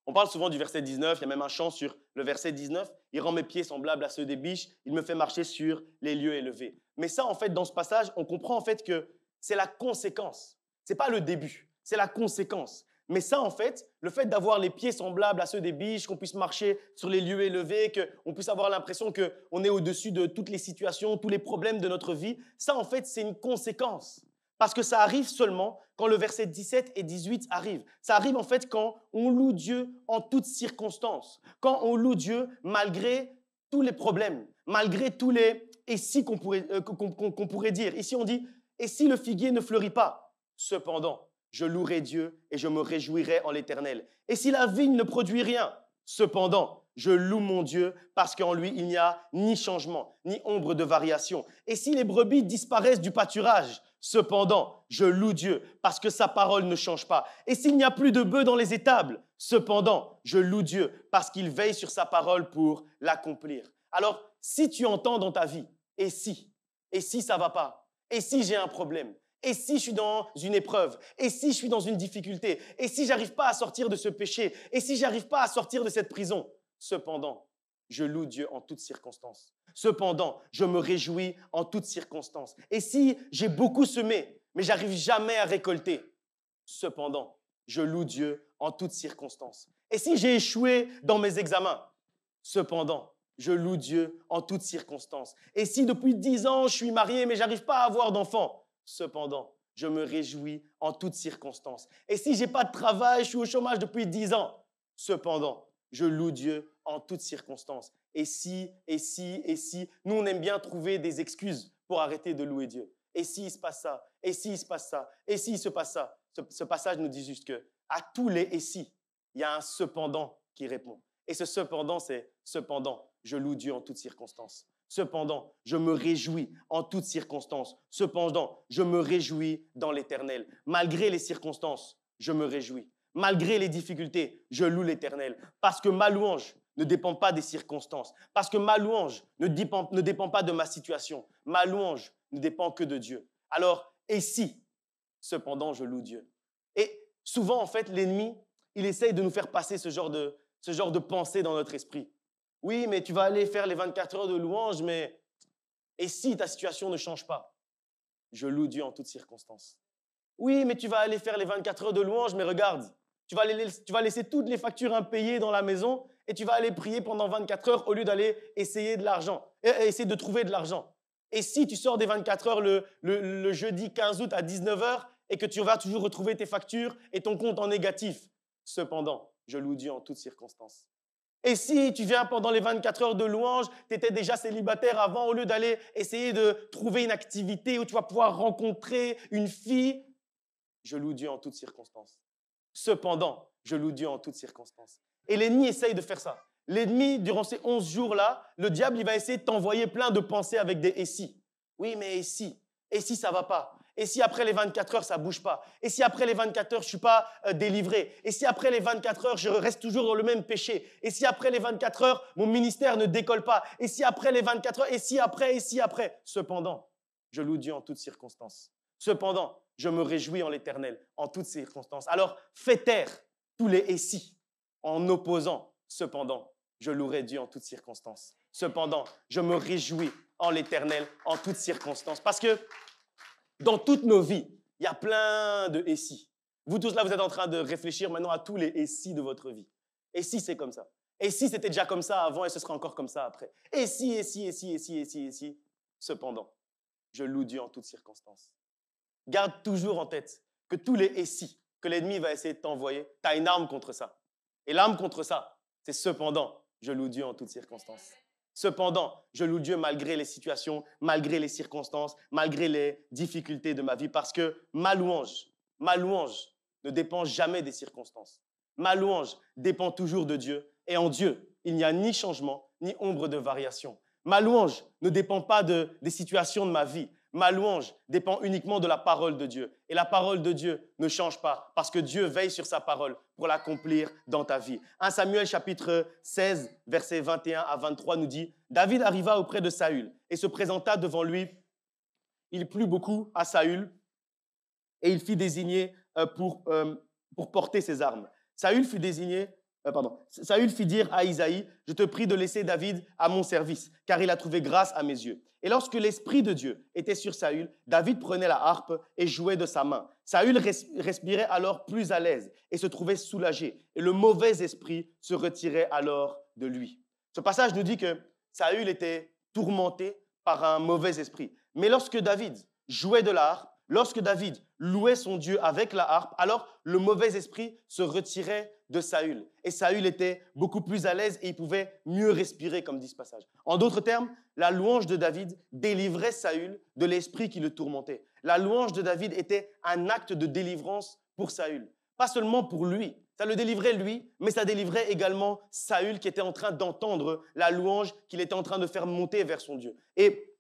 On parle souvent du verset 19, il y a même un chant sur le verset 19. Il rend mes pieds semblables à ceux des biches, il me fait marcher sur les lieux élevés. Mais ça, en fait, dans ce passage, on comprend en fait que c'est la conséquence. Ce n'est pas le début, c'est la conséquence. Mais ça, en fait, le fait d'avoir les pieds semblables à ceux des biches, qu'on puisse marcher sur les lieux élevés, qu'on puisse avoir l'impression qu'on est au-dessus de toutes les situations, tous les problèmes de notre vie, ça, en fait, c'est une conséquence. Parce que ça arrive seulement quand le verset 17 et 18 arrivent. Ça arrive, en fait, quand on loue Dieu en toutes circonstances. Quand on loue Dieu malgré tous les problèmes, malgré tous les « et si » qu'on pourrait dire. Ici, on dit « et si le figuier ne fleurit pas ?» Cependant, je louerai Dieu et je me réjouirai en l'Éternel. Et si la vigne ne produit rien, cependant, je loue mon Dieu parce qu'en lui, il n'y a ni changement, ni ombre de variation. Et si les brebis disparaissent du pâturage, cependant, je loue Dieu parce que sa parole ne change pas. Et s'il n'y a plus de bœufs dans les étables, cependant, je loue Dieu parce qu'il veille sur sa parole pour l'accomplir. Alors, si tu entends dans ta vie, et si ça ne va pas, et si j'ai un problème, et si je suis dans une épreuve, et si je suis dans une difficulté, et si je n'arrive pas à sortir de ce péché, et si je n'arrive pas à sortir de cette prison, cependant, je loue Dieu en toutes circonstances. Cependant, je me réjouis en toutes circonstances. Et si j'ai beaucoup semé, mais j'arrive jamais à récolter, cependant, je loue Dieu en toutes circonstances. Et si j'ai échoué dans mes examens, cependant, je loue Dieu en toutes circonstances. Et si depuis 10 ans, je suis marié, mais j'arrive pas à avoir d'enfants, cependant, je me réjouis en toutes circonstances. Et si je n'ai pas de travail, je suis au chômage depuis 10 ans, cependant, je loue Dieu en toutes circonstances. Et si, nous on aime bien trouver des excuses pour arrêter de louer Dieu. Et s'il se passe ça, et s'il se passe ça, et s'il se passe ça. Ce passage nous dit juste que à tous les et si, il y a un cependant qui répond. Et ce cependant, c'est cependant, je loue Dieu en toutes circonstances. Cependant, je me réjouis en toutes circonstances. Cependant, je me réjouis dans l'Éternel. Malgré les circonstances, je me réjouis. Malgré les difficultés, je loue l'Éternel. Parce que ma louange ne dépend pas des circonstances. Parce que ma louange ne dépend pas de ma situation. Ma louange ne dépend que de Dieu. Alors, et si, cependant, je loue Dieu. Et souvent, en fait, l'ennemi, il essaye de nous faire passer ce genre de pensée dans notre esprit. Oui, mais tu vas aller faire les 24 heures de louange, mais et si ta situation ne change pas? Je loue Dieu en toutes circonstances. Oui, mais tu vas aller faire les 24 heures de louange, mais regarde, tu vas laisser toutes les factures impayées dans la maison et tu vas aller prier pendant 24 heures au lieu d'aller essayer de trouver de l'argent. Et si tu sors des 24 heures le jeudi 15 août à 19 heures et que tu vas toujours retrouver tes factures et ton compte en négatif? Cependant, je loue Dieu en toutes circonstances. Et si tu viens pendant les 24 heures de louange, tu étais déjà célibataire avant, au lieu d'aller essayer de trouver une activité où tu vas pouvoir rencontrer une fille, je loue Dieu en toutes circonstances. Cependant, je loue Dieu en toutes circonstances. Et l'ennemi essaye de faire ça. L'ennemi, durant ces 11 jours-là, le diable, il va essayer de t'envoyer plein de pensées avec des « et si ». Oui, mais et si? Et si ça ne va pas? Et si après les 24 heures, ça ne bouge pas? Et si après les 24 heures, je ne suis pas délivré? Et si après les 24 heures, je reste toujours dans le même péché? Et si après les 24 heures, mon ministère ne décolle pas? Et si après les 24 heures, et si après? Cependant, je loue Dieu en toutes circonstances. Cependant, je me réjouis en l'Éternel en toutes circonstances. Alors, fais taire tous les « et si » en opposant. Cependant, je louerai Dieu en toutes circonstances. Cependant, je me réjouis en l'Éternel en toutes circonstances. Parce que dans toutes nos vies, il y a plein de « et si ». Vous tous là, vous êtes en train de réfléchir maintenant à tous les « et si » de votre vie. Et si c'est comme ça? Et si c'était déjà comme ça avant et ce sera encore comme ça après? Et si? Cependant, je loue Dieu en toutes circonstances. Garde toujours en tête que tous les « et si » que l'ennemi va essayer de t'envoyer, tu as une arme contre ça. Et l'arme contre ça, c'est cependant, je loue Dieu en toutes circonstances. Cependant, je loue Dieu malgré les situations, malgré les circonstances, malgré les difficultés de ma vie, parce que ma louange ne dépend jamais des circonstances. Ma louange dépend toujours de Dieu, et en Dieu, il n'y a ni changement, ni ombre de variation. Ma louange ne dépend pas des situations de ma vie. Ma louange dépend uniquement de la parole de Dieu. Et la parole de Dieu ne change pas parce que Dieu veille sur sa parole pour l'accomplir dans ta vie. 1 Samuel chapitre 16, versets 21 à 23 nous dit « David arriva auprès de Saül et se présenta devant lui. Il plut beaucoup à Saül et il fit désigner pour porter ses armes. Saül fit dire à Isaïe, « Je te prie de laisser David à mon service, car il a trouvé grâce à mes yeux. » Et lorsque l'Esprit de Dieu était sur Saül, David prenait la harpe et jouait de sa main. Saül respirait alors plus à l'aise et se trouvait soulagé. Et le mauvais esprit se retirait alors de lui. Ce passage nous dit que Saül était tourmenté par un mauvais esprit. Mais lorsque David jouait de la harpe, lorsque David louait son Dieu avec la harpe, alors le mauvais esprit se retirait de Saül. Et Saül était beaucoup plus à l'aise et il pouvait mieux respirer, comme dit ce passage. En d'autres termes, la louange de David délivrait Saül de l'esprit qui le tourmentait. La louange de David était un acte de délivrance pour Saül. Pas seulement pour lui, ça le délivrait lui, mais ça délivrait également Saül qui était en train d'entendre la louange qu'il était en train de faire monter vers son Dieu. Et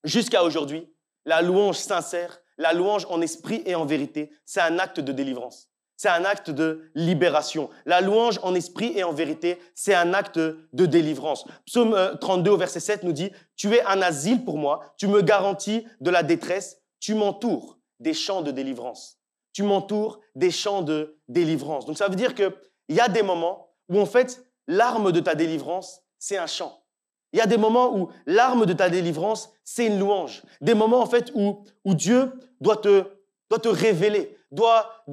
jusqu'à aujourd'hui, la louange sincère, la louange en esprit et en vérité, c'est un acte de délivrance. C'est un acte de libération. La louange en esprit et en vérité, c'est un acte de délivrance. Psaume 32 au verset 7 nous dit « Tu es un asile pour moi, tu me garantis de la détresse, tu m'entoures des chants de délivrance. » Tu m'entoures des chants de délivrance. Donc ça veut dire qu'il y a des moments où en fait, l'arme de ta délivrance, c'est un chant. Il y a des moments où l'arme de ta délivrance, c'est une louange. Des moments en fait où Dieu doit te révéler, doit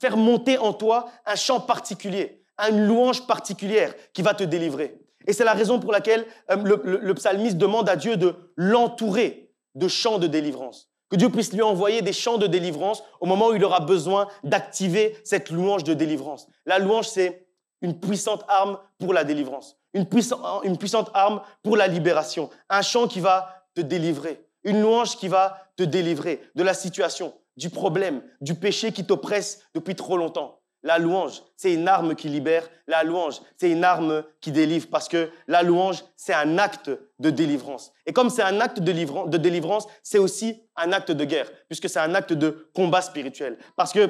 faire monter en toi un chant particulier, une louange particulière qui va te délivrer. Et c'est la raison pour laquelle le psalmiste demande à Dieu de l'entourer de chants de délivrance. Que Dieu puisse lui envoyer des chants de délivrance au moment où il aura besoin d'activer cette louange de délivrance. La louange, c'est une puissante arme pour la délivrance, une puissante arme pour la libération, un chant qui va te délivrer, une louange qui va te délivrer de la situation, du problème, du péché qui t'oppresse depuis trop longtemps. La louange, c'est une arme qui libère. La louange, c'est une arme qui délivre parce que la louange, c'est un acte de délivrance. Et comme c'est un acte de délivrance, c'est aussi un acte de guerre puisque c'est un acte de combat spirituel. Parce que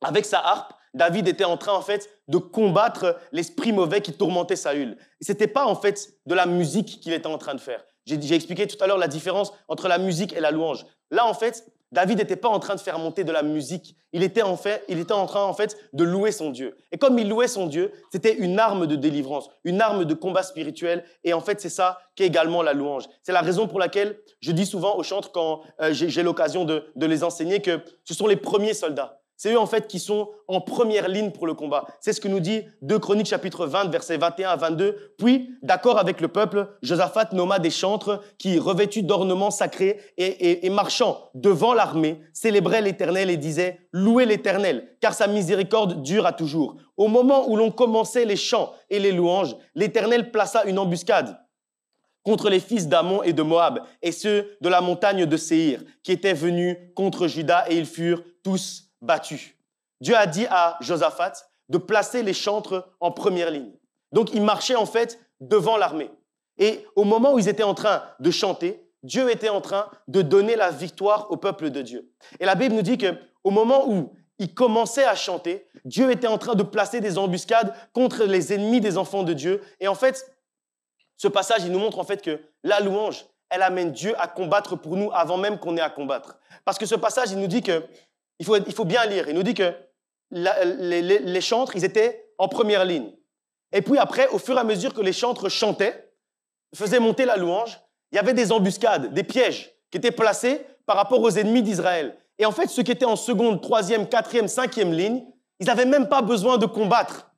avec sa harpe, David était en train en fait de combattre l'esprit mauvais qui tourmentait Saül. Et c'était pas en fait de la musique qu'il était en train de faire. J'ai expliqué tout à l'heure la différence entre la musique et la louange. Là en fait, David n'était pas en train de faire monter de la musique. Il était en train en fait de louer son Dieu. Et comme il louait son Dieu, c'était une arme de délivrance, une arme de combat spirituel. Et en fait, c'est ça qu'est également la louange. C'est la raison pour laquelle je dis souvent aux chantres quand j'ai l'occasion de les enseigner que ce sont les premiers soldats. C'est eux en fait qui sont en première ligne pour le combat. C'est ce que nous dit 2 Chroniques chapitre 20, versets 21 à 22. Puis, d'accord avec le peuple, Josaphat nomma des chantres qui, revêtus d'ornements sacrés et marchant devant l'armée, célébraient l'Éternel et disaient « Louez l'Éternel, car sa miséricorde dure à toujours. » Au moment où l'on commençait les chants et les louanges, l'Éternel plaça une embuscade contre les fils d'Ammon et de Moab, et ceux de la montagne de Séhir, qui étaient venus contre Juda, et ils furent tous battus. Dieu a dit à Josaphat de placer les chantres en première ligne. Donc, ils marchaient en fait devant l'armée. Et au moment où ils étaient en train de chanter, Dieu était en train de donner la victoire au peuple de Dieu. Et la Bible nous dit qu'au moment où ils commençaient à chanter, Dieu était en train de placer des embuscades contre les ennemis des enfants de Dieu. Et en fait, ce passage, il nous montre en fait que la louange, elle amène Dieu à combattre pour nous avant même qu'on ait à combattre. Parce que ce passage, il nous dit que, il faut bien lire, il nous dit que les chantres, ils étaient en première ligne. Et puis après, au fur et à mesure que les chantres chantaient, faisaient monter la louange, il y avait des embuscades, des pièges qui étaient placés par rapport aux ennemis d'Israël. Et en fait, ceux qui étaient en seconde, troisième, quatrième, cinquième ligne, ils n'avaient même pas besoin de combattre.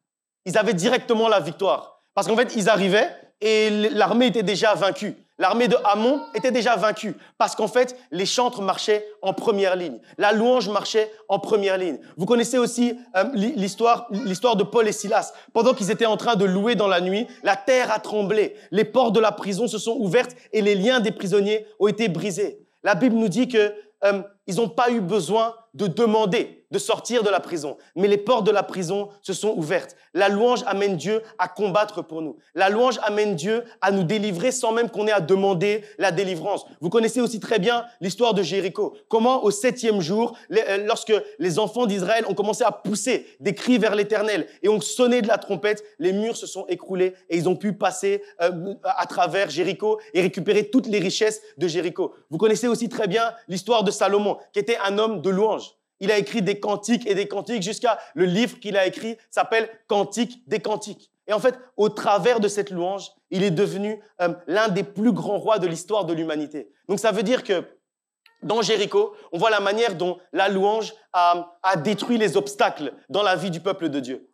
Ils avaient directement la victoire. Parce qu'en fait, ils arrivaient et l'armée était déjà vaincue. L'armée de Ammon était déjà vaincue parce qu'en fait, les chantres marchaient en première ligne. La louange marchait en première ligne. Vous connaissez aussi l'histoire de Paul et Silas. Pendant qu'ils étaient en train de louer dans la nuit, la terre a tremblé. Les portes de la prison se sont ouvertes et les liens des prisonniers ont été brisés. La Bible nous dit que ils n'ont pas eu besoin de demander de sortir de la prison. Mais les portes de la prison se sont ouvertes. La louange amène Dieu à combattre pour nous. La louange amène Dieu à nous délivrer sans même qu'on ait à demander la délivrance. Vous connaissez aussi très bien l'histoire de Jéricho. Comment au 7e jour, lorsque les enfants d'Israël ont commencé à pousser des cris vers l'Éternel et ont sonné de la trompette, les murs se sont écroulés et ils ont pu passer à travers Jéricho et récupérer toutes les richesses de Jéricho. Vous connaissez aussi très bien l'histoire de Salomon, qui était un homme de louange. Il a écrit des cantiques et des cantiques jusqu'à le livre qu'il a écrit s'appelle Cantique des cantiques. Et en fait, au travers de cette louange, il est devenu l'un des plus grands rois de l'histoire de l'humanité. Donc ça veut dire que dans Jéricho, on voit la manière dont la louange a détruit les obstacles dans la vie du peuple de Dieu.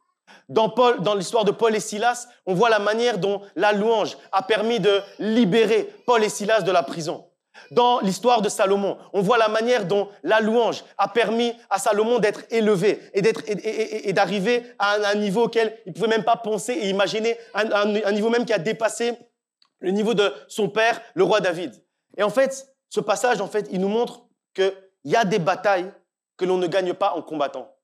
Dans l'histoire de Paul et Silas, on voit la manière dont la louange a permis de libérer Paul et Silas de la prison. Dans l'histoire de Salomon, on voit la manière dont la louange a permis à Salomon d'être élevé et d'arriver à un niveau auquel il ne pouvait même pas penser et imaginer, un niveau même qui a dépassé le niveau de son père, le roi David. Et en fait, ce passage, il nous montre qu'il y a des batailles que l'on ne gagne pas en combattant.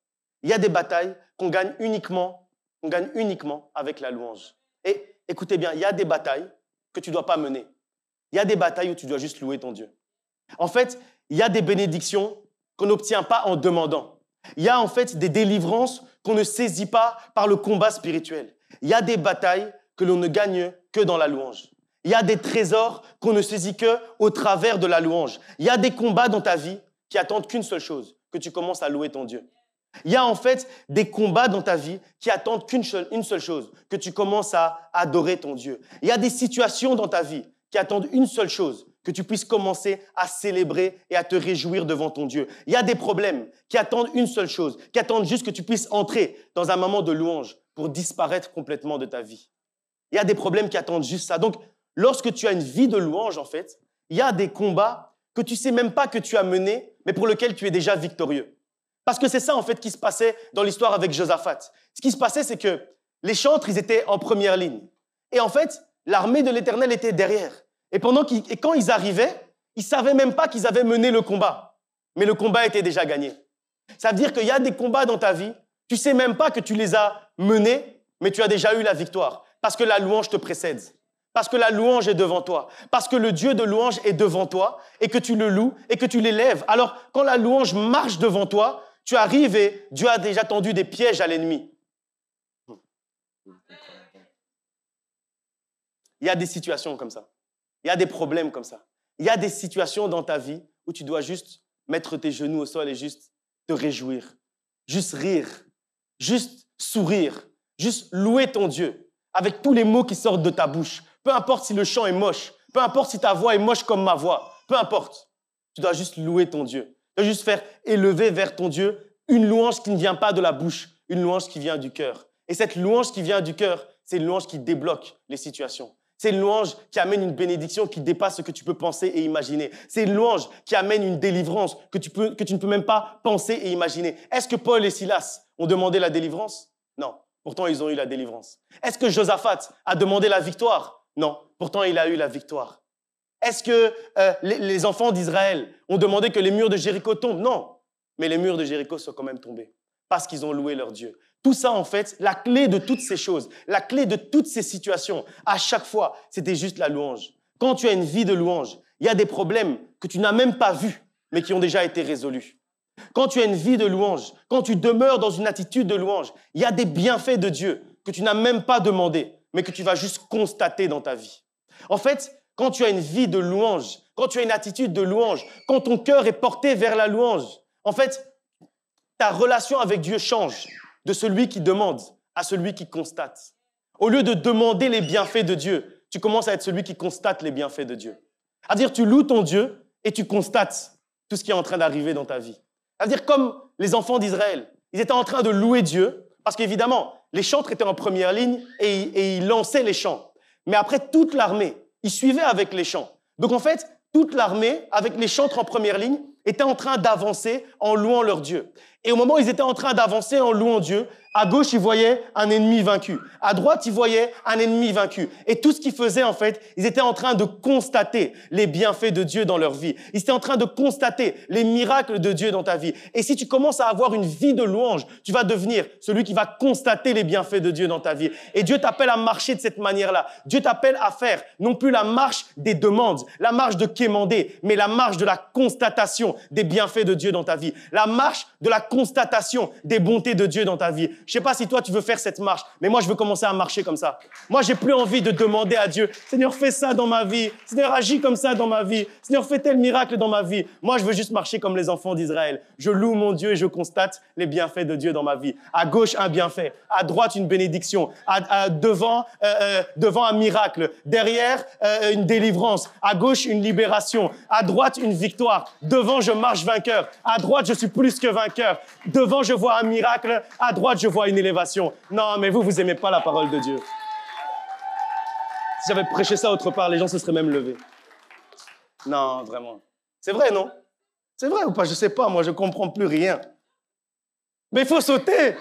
Il y a des batailles qu'on gagne uniquement avec la louange. Et écoutez bien, il y a des batailles que tu ne dois pas mener. Il y a des batailles où tu dois juste louer ton Dieu. En fait, il y a des bénédictions qu'on n'obtient pas en demandant. Il y a en fait des délivrances qu'on ne saisit pas par le combat spirituel. Il y a des batailles que l'on ne gagne que dans la louange. Il y a des trésors qu'on ne saisit que au travers de la louange. Il y a des combats dans ta vie qui attendent qu'une seule chose, que tu commences à louer ton Dieu. Il y a en fait des combats dans ta vie qui attendent une seule chose, que tu commences à adorer ton Dieu. Il y a des situations dans ta vie qui attendent une seule chose, que tu puisses commencer à célébrer et à te réjouir devant ton Dieu. Il y a des problèmes qui attendent une seule chose, qui attendent juste que tu puisses entrer dans un moment de louange pour disparaître complètement de ta vie. Il y a des problèmes qui attendent juste ça. Donc, lorsque tu as une vie de louange, en fait, il y a des combats que tu ne sais même pas que tu as menés, mais pour lesquels tu es déjà victorieux. Parce que c'est ça, en fait, qui se passait dans l'histoire avec Josaphat. Ce qui se passait, c'est que les chantres, ils étaient en première ligne. Et en fait, l'armée de l'Éternel était derrière. Et quand ils arrivaient, ils ne savaient même pas qu'ils avaient mené le combat. Mais le combat était déjà gagné. Ça veut dire qu'il y a des combats dans ta vie, tu ne sais même pas que tu les as menés, mais tu as déjà eu la victoire. Parce que la louange te précède. Parce que la louange est devant toi. Parce que le Dieu de louange est devant toi et que tu le loues et que tu l'élèves. Alors, quand la louange marche devant toi, tu arrives et Dieu a déjà tendu des pièges à l'ennemi. Il y a des situations comme ça. Il y a des problèmes comme ça. Il y a des situations dans ta vie où tu dois juste mettre tes genoux au sol et juste te réjouir, juste rire, juste sourire, juste louer ton Dieu avec tous les mots qui sortent de ta bouche. Peu importe si le chant est moche, peu importe si ta voix est moche comme ma voix, peu importe. Tu dois juste louer ton Dieu. Tu dois juste faire élever vers ton Dieu une louange qui ne vient pas de la bouche, une louange qui vient du cœur. Et cette louange qui vient du cœur, c'est une louange qui débloque les situations. C'est une louange qui amène une bénédiction qui dépasse ce que tu peux penser et imaginer. C'est une louange qui amène une délivrance que tu ne peux même pas penser et imaginer. Est-ce que Paul et Silas ont demandé la délivrance? Non. Pourtant, ils ont eu la délivrance. Est-ce que Josaphat a demandé la victoire? Non. Pourtant, il a eu la victoire. Est-ce que les enfants d'Israël ont demandé que les murs de Jéricho tombent? Non. Mais les murs de Jéricho sont quand même tombés parce qu'ils ont loué leur Dieu. Tout ça, en fait, la clé de toutes ces choses, la clé de toutes ces situations, à chaque fois, c'était juste la louange. Quand tu as une vie de louange, il y a des problèmes que tu n'as même pas vus, mais qui ont déjà été résolus. Quand tu as une vie de louange, quand tu demeures dans une attitude de louange, il y a des bienfaits de Dieu que tu n'as même pas demandé, mais que tu vas juste constater dans ta vie. En fait, quand tu as une vie de louange, quand tu as une attitude de louange, quand ton cœur est porté vers la louange, en fait, ta relation avec Dieu change de celui qui demande à celui qui constate. Au lieu de demander les bienfaits de Dieu, tu commences à être celui qui constate les bienfaits de Dieu. C'est-à-dire, tu loues ton Dieu et tu constates tout ce qui est en train d'arriver dans ta vie. C'est-à-dire, comme les enfants d'Israël, ils étaient en train de louer Dieu, parce qu'évidemment, les chantres étaient en première ligne et ils lançaient les chants. Mais après, toute l'armée, ils suivaient avec les chants. Donc en fait, toute l'armée, avec les chantres en première ligne, était en train d'avancer en louant leur Dieu. Et au moment où ils étaient en train d'avancer en louant Dieu, à gauche, ils voyaient un ennemi vaincu. À droite, ils voyaient un ennemi vaincu. Et tout ce qu'ils faisaient, en fait, ils étaient en train de constater les bienfaits de Dieu dans leur vie. Ils étaient en train de constater les miracles de Dieu dans ta vie. Et si tu commences à avoir une vie de louange, tu vas devenir celui qui va constater les bienfaits de Dieu dans ta vie. Et Dieu t'appelle à marcher de cette manière-là. Dieu t'appelle à faire non plus la marche des demandes, la marche de quémander, mais la marche de la constatation des bienfaits de Dieu dans ta vie. La marche de la constatation des bontés de Dieu dans ta vie. Je sais pas si toi, tu veux faire cette marche, mais moi, je veux commencer à marcher comme ça. Moi, j'ai plus envie de demander à Dieu, Seigneur, fais ça dans ma vie. Seigneur, agis comme ça dans ma vie. Seigneur, fais tel miracle dans ma vie. Moi, je veux juste marcher comme les enfants d'Israël. Je loue mon Dieu et je constate les bienfaits de Dieu dans ma vie. À gauche, un bienfait. À droite, une bénédiction. Devant un miracle. Derrière, une délivrance. À gauche, une libération. À droite, une victoire. Devant, je marche vainqueur. À droite, je suis plus que vainqueur. Devant, je vois un miracle. À droite, je vois une élévation. Non, mais vous aimez pas la parole de Dieu. Si j'avais prêché ça autre part, les gens se seraient même levés. Non, vraiment. C'est vrai, non? C'est vrai ou pas? Je sais pas, moi, je comprends plus rien. Mais il faut sauter.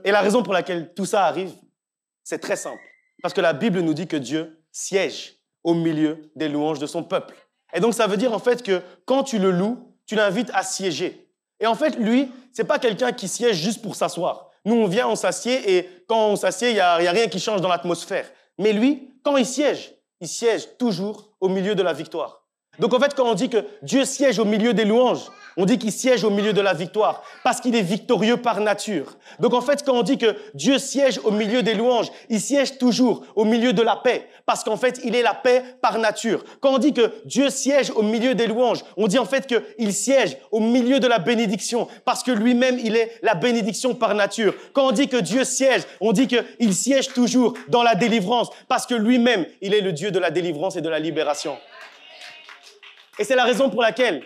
Et la raison pour laquelle tout ça arrive, c'est très simple. Parce que la Bible nous dit que Dieu siège au milieu des louanges de son peuple. Et donc, ça veut dire en fait que quand tu le loues, tu l'invites à siéger. Et en fait, lui, c'est pas quelqu'un qui siège juste pour s'asseoir. Nous, on vient, on s'assied et quand on s'assied, il y a rien qui change dans l'atmosphère. Mais lui, quand il siège toujours au milieu de la victoire. Donc en fait, quand on dit que Dieu siège au milieu des louanges, on dit qu'il siège au milieu de la victoire parce qu'il est victorieux par nature. Donc en fait, quand on dit que Dieu siège au milieu des louanges, il siège toujours au milieu de la paix parce qu'en fait, il est la paix par nature. Quand on dit que Dieu siège au milieu des louanges, on dit en fait qu'il siège au milieu de la bénédiction parce que lui-même, il est la bénédiction par nature. Quand on dit que Dieu siège, on dit qu'il siège toujours dans la délivrance parce que lui-même, il est le Dieu de la délivrance et de la libération. Et c'est la raison pour laquelle,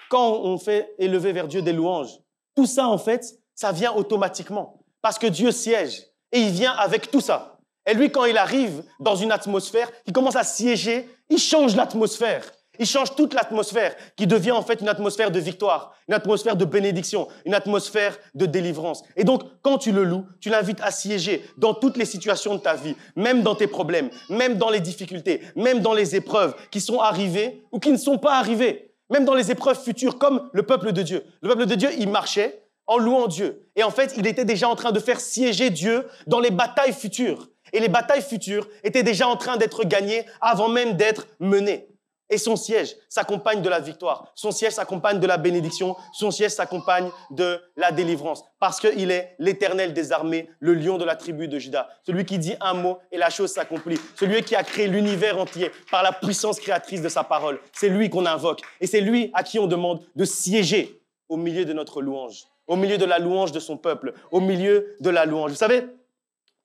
quand on fait élever vers Dieu des louanges, tout ça, en fait, ça vient automatiquement. Parce que Dieu siège et il vient avec tout ça. Et lui, quand il arrive dans une atmosphère, il commence à siéger, il change l'atmosphère. Il change toute l'atmosphère qui devient en fait une atmosphère de victoire, une atmosphère de bénédiction, une atmosphère de délivrance. Et donc, quand tu le loues, tu l'invites à siéger dans toutes les situations de ta vie, même dans tes problèmes, même dans les difficultés, même dans les épreuves qui sont arrivées ou qui ne sont pas arrivées, même dans les épreuves futures comme le peuple de Dieu. Le peuple de Dieu, il marchait en louant Dieu. Et en fait, il était déjà en train de faire siéger Dieu dans les batailles futures. Et les batailles futures étaient déjà en train d'être gagnées avant même d'être menées. Et son siège s'accompagne de la victoire. Son siège s'accompagne de la bénédiction. Son siège s'accompagne de la délivrance. Parce qu'il est l'Éternel des armées, le lion de la tribu de Juda. Celui qui dit un mot et la chose s'accomplit. Celui qui a créé l'univers entier par la puissance créatrice de sa parole. C'est lui qu'on invoque. Et c'est lui à qui on demande de siéger au milieu de notre louange. Au milieu de la louange de son peuple. Au milieu de la louange. Vous savez,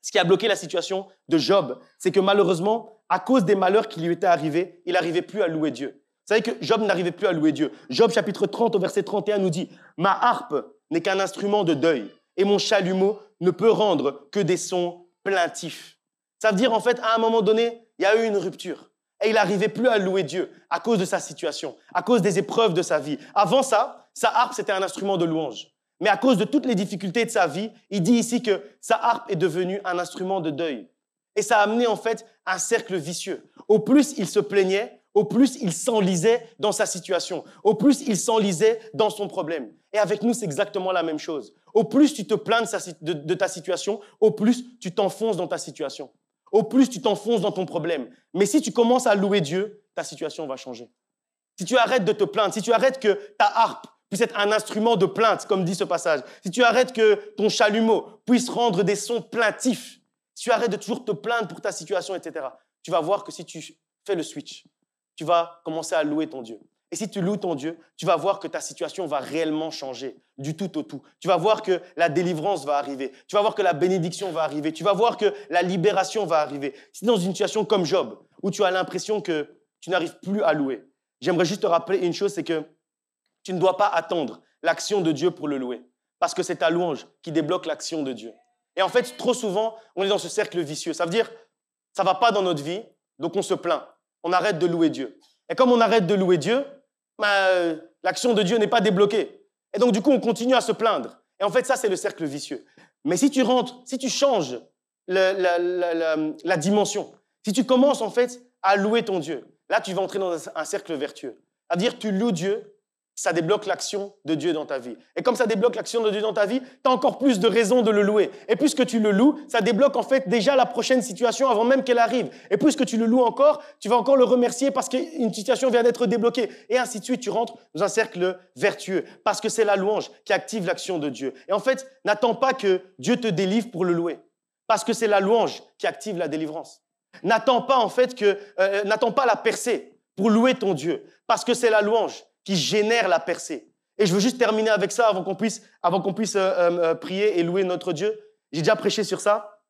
ce qui a bloqué la situation de Job, c'est que malheureusement, à cause des malheurs qui lui étaient arrivés, il n'arrivait plus à louer Dieu. Vous savez que Job n'arrivait plus à louer Dieu. Job chapitre 30 au verset 31 nous dit « Ma harpe n'est qu'un instrument de deuil et mon chalumeau ne peut rendre que des sons plaintifs. » Ça veut dire en fait, à un moment donné, il y a eu une rupture. Et il n'arrivait plus à louer Dieu à cause de sa situation, à cause des épreuves de sa vie. Avant ça, sa harpe, c'était un instrument de louange. Mais à cause de toutes les difficultés de sa vie, il dit ici que sa harpe est devenue un instrument de deuil. Et ça a amené en fait un cercle vicieux. Au plus il se plaignait, au plus il s'enlisait dans sa situation. Au plus il s'enlisait dans son problème. Et avec nous, c'est exactement la même chose. Au plus tu te plains de ta situation, au plus tu t'enfonces dans ta situation. Au plus tu t'enfonces dans ton problème. Mais si tu commences à louer Dieu, ta situation va changer. Si tu arrêtes de te plaindre, si tu arrêtes que ta harpe puisse être un instrument de plainte, comme dit ce passage, si tu arrêtes que ton chalumeau puisse rendre des sons plaintifs, si tu arrêtes de toujours te plaindre pour ta situation, etc., tu vas voir que si tu fais le switch, tu vas commencer à louer ton Dieu. Et si tu loues ton Dieu, tu vas voir que ta situation va réellement changer du tout au tout. Tu vas voir que la délivrance va arriver. Tu vas voir que la bénédiction va arriver. Tu vas voir que la libération va arriver. Si tu es dans une situation comme Job, où tu as l'impression que tu n'arrives plus à louer, j'aimerais juste te rappeler une chose, c'est que tu ne dois pas attendre l'action de Dieu pour le louer. Parce que c'est ta louange qui débloque l'action de Dieu. Et en fait, trop souvent, on est dans ce cercle vicieux. Ça veut dire, ça ne va pas dans notre vie, donc on se plaint. On arrête de louer Dieu. Et comme on arrête de louer Dieu, l'action de Dieu n'est pas débloquée. Et donc, du coup, on continue à se plaindre. Et en fait, ça, c'est le cercle vicieux. Mais si tu changes la dimension, si tu commences, en fait, à louer ton Dieu, là, tu vas entrer dans un cercle vertueux. C'est-à-dire, tu loues Dieu, ça débloque l'action de Dieu dans ta vie. Et comme ça débloque l'action de Dieu dans ta vie, tu as encore plus de raisons de le louer. Et puisque tu le loues, ça débloque en fait déjà la prochaine situation avant même qu'elle arrive. Et puisque tu le loues encore, tu vas encore le remercier parce qu'une situation vient d'être débloquée. Et ainsi de suite, tu rentres dans un cercle vertueux. Parce que c'est la louange qui active l'action de Dieu. Et en fait, n'attends pas que Dieu te délivre pour le louer. Parce que c'est la louange qui active la délivrance. N'attends pas en fait n'attends pas la percée pour louer ton Dieu. Parce que c'est la louange qui génère la percée. Et je veux juste terminer avec ça avant qu'on puisse prier et louer notre Dieu. J'ai déjà prêché sur ça,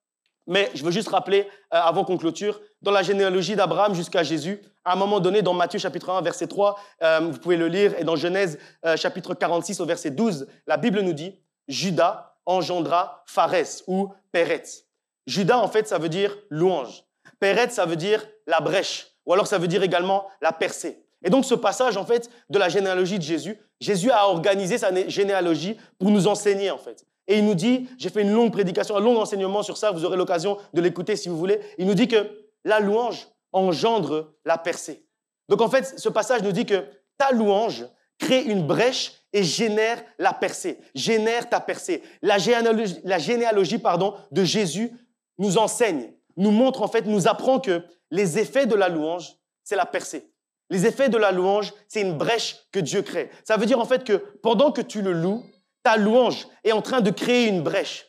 mais je veux juste rappeler, avant qu'on clôture, dans la généalogie d'Abraham jusqu'à Jésus, à un moment donné, dans Matthieu chapitre 1, verset 3, vous pouvez le lire, et dans Genèse chapitre 46 au verset 12, la Bible nous dit « Judas engendra Pharès » ou « Péretz ». Judas, en fait, ça veut dire « louange ». Péretz, ça veut dire « la brèche », ou alors ça veut dire également « la percée ». Et donc, ce passage, en fait, de la généalogie de Jésus, Jésus a organisé sa généalogie pour nous enseigner, en fait. Et il nous dit, j'ai fait une longue prédication, un long enseignement sur ça, vous aurez l'occasion de l'écouter si vous voulez. Il nous dit que la louange engendre la percée. Donc, en fait, ce passage nous dit que ta louange crée une brèche et génère la percée, génère ta percée. La généalogie de Jésus nous enseigne, nous montre, en fait, nous apprend que les effets de la louange, c'est la percée. Les effets de la louange, c'est une brèche que Dieu crée. Ça veut dire en fait que pendant que tu le loues, ta louange est en train de créer une brèche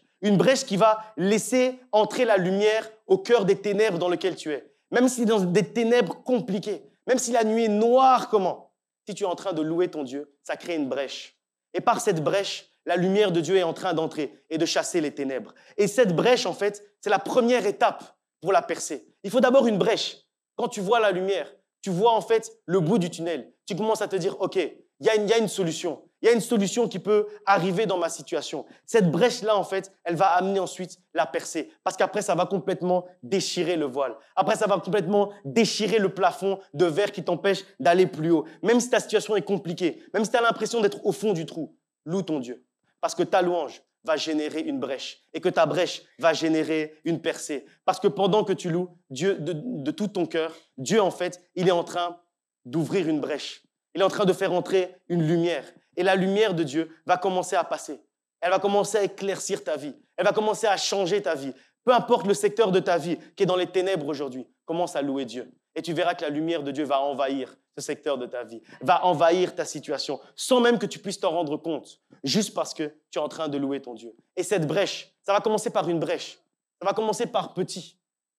qui va laisser entrer la lumière au cœur des ténèbres dans lesquelles tu es. Même si dans des ténèbres compliquées, même si la nuit est noire comment, si tu es en train de louer ton Dieu, ça crée une brèche. Et par cette brèche, la lumière de Dieu est en train d'entrer et de chasser les ténèbres. Et cette brèche, en fait, c'est la première étape pour la percer. Il faut d'abord une brèche. Quand tu vois la lumière, tu vois en fait le bout du tunnel. Tu commences à te dire, OK, il y a une solution. Il y a une solution qui peut arriver dans ma situation. Cette brèche-là, en fait, elle va amener ensuite la percée. Parce qu'après, ça va complètement déchirer le voile. Après, ça va complètement déchirer le plafond de verre qui t'empêche d'aller plus haut. Même si ta situation est compliquée, même si tu as l'impression d'être au fond du trou, loue ton Dieu. Parce que ta louange va générer une brèche et que ta brèche va générer une percée. Parce que pendant que tu loues Dieu de tout ton cœur, Dieu, en fait, il est en train d'ouvrir une brèche. Il est en train de faire entrer une lumière. Et la lumière de Dieu va commencer à passer. Elle va commencer à éclaircir ta vie. Elle va commencer à changer ta vie. Peu importe le secteur de ta vie qui est dans les ténèbres aujourd'hui, commence à louer Dieu. Et tu verras que la lumière de Dieu va envahir ce secteur de ta vie, va envahir ta situation, sans même que tu puisses t'en rendre compte, juste parce que tu es en train de louer ton Dieu. Et cette brèche, ça va commencer par une brèche. Ça va commencer par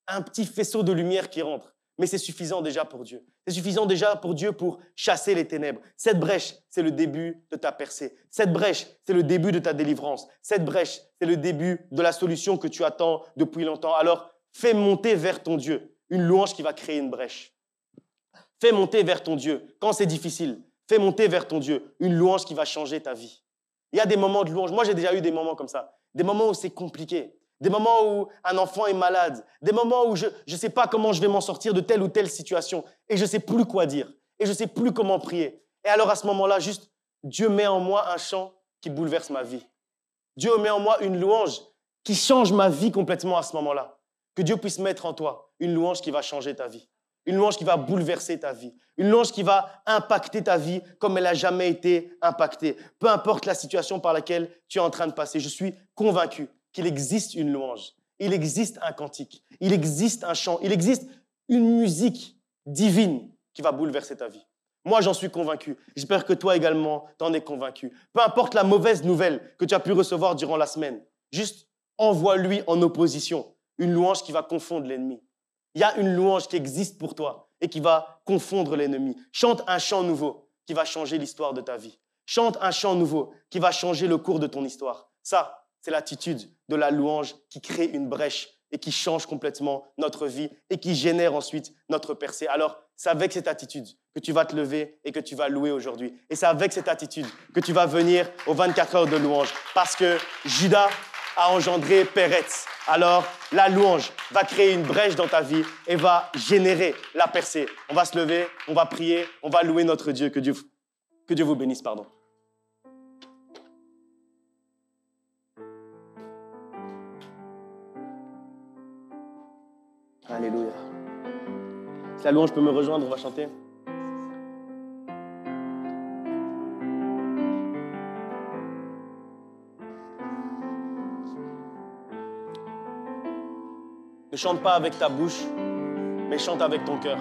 un petit faisceau de lumière qui rentre. Mais c'est suffisant déjà pour Dieu. C'est suffisant déjà pour Dieu pour chasser les ténèbres. Cette brèche, c'est le début de ta percée. Cette brèche, c'est le début de ta délivrance. Cette brèche, c'est le début de la solution que tu attends depuis longtemps. Alors, fais monter vers ton Dieu une louange qui va créer une brèche. Fais monter vers ton Dieu. Quand c'est difficile, fais monter vers ton Dieu une louange qui va changer ta vie. Il y a des moments de louange. Moi, j'ai déjà eu des moments comme ça. Des moments où c'est compliqué. Des moments où un enfant est malade. Des moments où je ne sais pas comment je vais m'en sortir de telle ou telle situation. Et je ne sais plus quoi dire. Et je ne sais plus comment prier. Et alors, à ce moment-là, juste, Dieu met en moi un chant qui bouleverse ma vie. Dieu met en moi une louange qui change ma vie complètement à ce moment-là. Que Dieu puisse mettre en toi une louange qui va changer ta vie. Une louange qui va bouleverser ta vie. Une louange qui va impacter ta vie comme elle n'a jamais été impactée. Peu importe la situation par laquelle tu es en train de passer, je suis convaincu qu'il existe une louange. Il existe un cantique. Il existe un chant. Il existe une musique divine qui va bouleverser ta vie. Moi, j'en suis convaincu. J'espère que toi également, t'en es convaincu. Peu importe la mauvaise nouvelle que tu as pu recevoir durant la semaine, juste envoie-lui en opposition une louange qui va confondre l'ennemi. Il y a une louange qui existe pour toi et qui va confondre l'ennemi. Chante un chant nouveau qui va changer l'histoire de ta vie. Chante un chant nouveau qui va changer le cours de ton histoire. Ça, c'est l'attitude de la louange qui crée une brèche et qui change complètement notre vie et qui génère ensuite notre percée. Alors, c'est avec cette attitude que tu vas te lever et que tu vas louer aujourd'hui. Et c'est avec cette attitude que tu vas venir aux 24 heures de louange. Parce que Judas a engendré Péretz. Alors, la louange va créer une brèche dans ta vie et va générer la percée. On va se lever, on va prier, on va louer notre Dieu. Que Dieu vous bénisse, pardon. Alléluia. Si la louange peut me rejoindre, on va chanter. Ne chante pas avec ta bouche, mais chante avec ton cœur.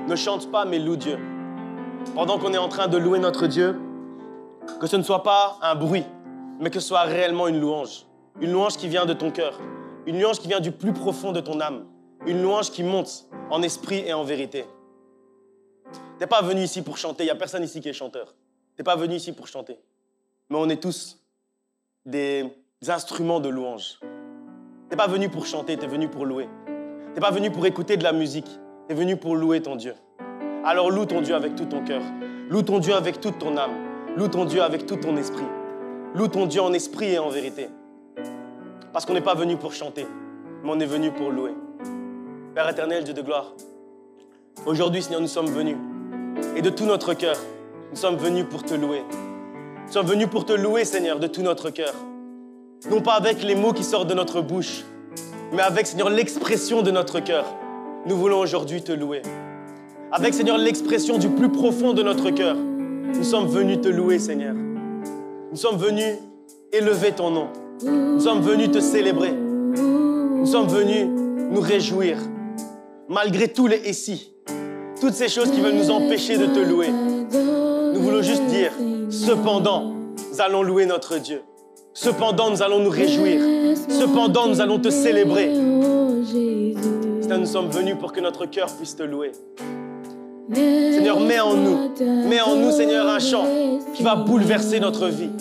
Ne chante pas, mais loue Dieu. Pendant qu'on est en train de louer notre Dieu, que ce ne soit pas un bruit, mais que ce soit réellement une louange. Une louange qui vient de ton cœur. Une louange qui vient du plus profond de ton âme. Une louange qui monte en esprit et en vérité. Tu n'es pas venu ici pour chanter. Il n'y a personne ici qui est chanteur. Tu n'es pas venu ici pour chanter. Mais on est tous des instruments de louange. Tu n'es pas venu pour chanter, tu es venu pour louer. Tu n'es pas venu pour écouter de la musique. Tu es venu pour louer ton Dieu. Alors loue ton Dieu avec tout ton cœur. Loue ton Dieu avec toute ton âme. Loue ton Dieu avec tout ton esprit. Loue ton Dieu en esprit et en vérité. Parce qu'on n'est pas venu pour chanter, mais on est venu pour louer. Père éternel, Dieu de gloire, aujourd'hui, Seigneur, nous sommes venus. Et de tout notre cœur, nous sommes venus pour te louer. Nous sommes venus pour te louer, Seigneur, de tout notre cœur. Non pas avec les mots qui sortent de notre bouche, mais avec, Seigneur, l'expression de notre cœur. Nous voulons aujourd'hui te louer. Avec, Seigneur, l'expression du plus profond de notre cœur. Nous sommes venus te louer, Seigneur. Nous sommes venus élever ton nom. Nous sommes venus te célébrer. Nous sommes venus nous réjouir. Malgré tous les et si, toutes ces choses qui veulent nous empêcher de te louer. Nous voulons juste dire, cependant, nous allons louer notre Dieu. Cependant, nous allons nous réjouir. Cependant, nous allons te célébrer. Seigneur, nous sommes venus pour que notre cœur puisse te louer. Seigneur, mets en nous, Seigneur, un chant qui va bouleverser notre vie.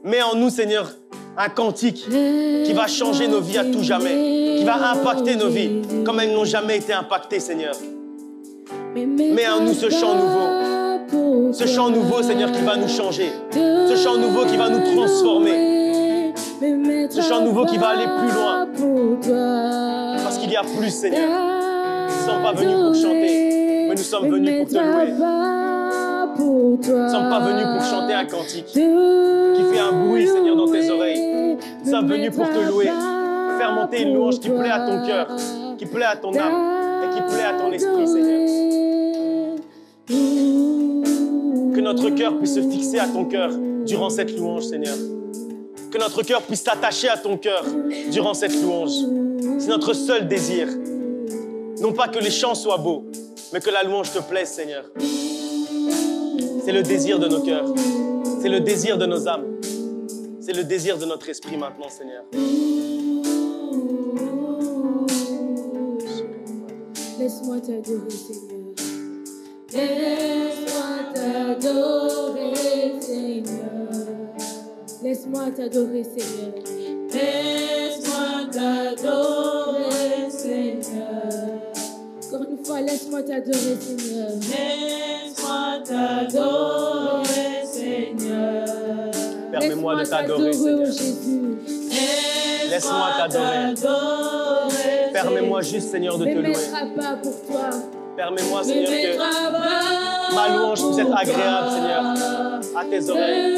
Mets en nous, Seigneur, un cantique qui va changer nos vies à tout jamais, qui va impacter nos vies comme elles n'ont jamais été impactées, Seigneur. Mets en nous ce chant nouveau. Ce chant nouveau, Seigneur, qui va nous changer. Ce chant nouveau qui va nous transformer. Ce chant nouveau qui va aller plus loin. Parce qu'il y a plus, Seigneur. Nous ne sommes pas venus pour chanter, mais nous sommes venus pour te louer. Nous ne sommes pas venus pour chanter un cantique qui fait un bruit, Seigneur, dans tes oreilles. Nous sommes venus pour te louer. Faire monter une louange qui plaît à ton cœur, qui plaît à ton âme et qui plaît à ton esprit, Seigneur. Que notre cœur puisse se fixer à ton cœur durant cette louange, Seigneur. Que notre cœur puisse s'attacher à ton cœur durant cette louange. C'est notre seul désir. Non pas que les chants soient beaux, mais que la louange te plaise, Seigneur. C'est le désir de nos cœurs. C'est le désir de nos âmes. C'est le désir de notre esprit maintenant, Seigneur. Laisse-moi t'adorer, Seigneur. Laisse-moi t'adorer, Seigneur. Laisse-moi t'adorer, Seigneur. Laisse-moi t'adorer, Seigneur. Encore une fois, laisse-moi Laisse-moi t'adorer, Seigneur. Laisse-moi t'adorer, Seigneur. Permets-moi de t'adorer, oh Seigneur. Jésus. Laisse-moi t'adorer. Permets-moi juste, Seigneur, de te Me louer. mettre à pas pour toi. Permets-moi, Me Seigneur, mettre que à bas ma louange puisse être pour agréable, toi. Seigneur, à tes oreilles.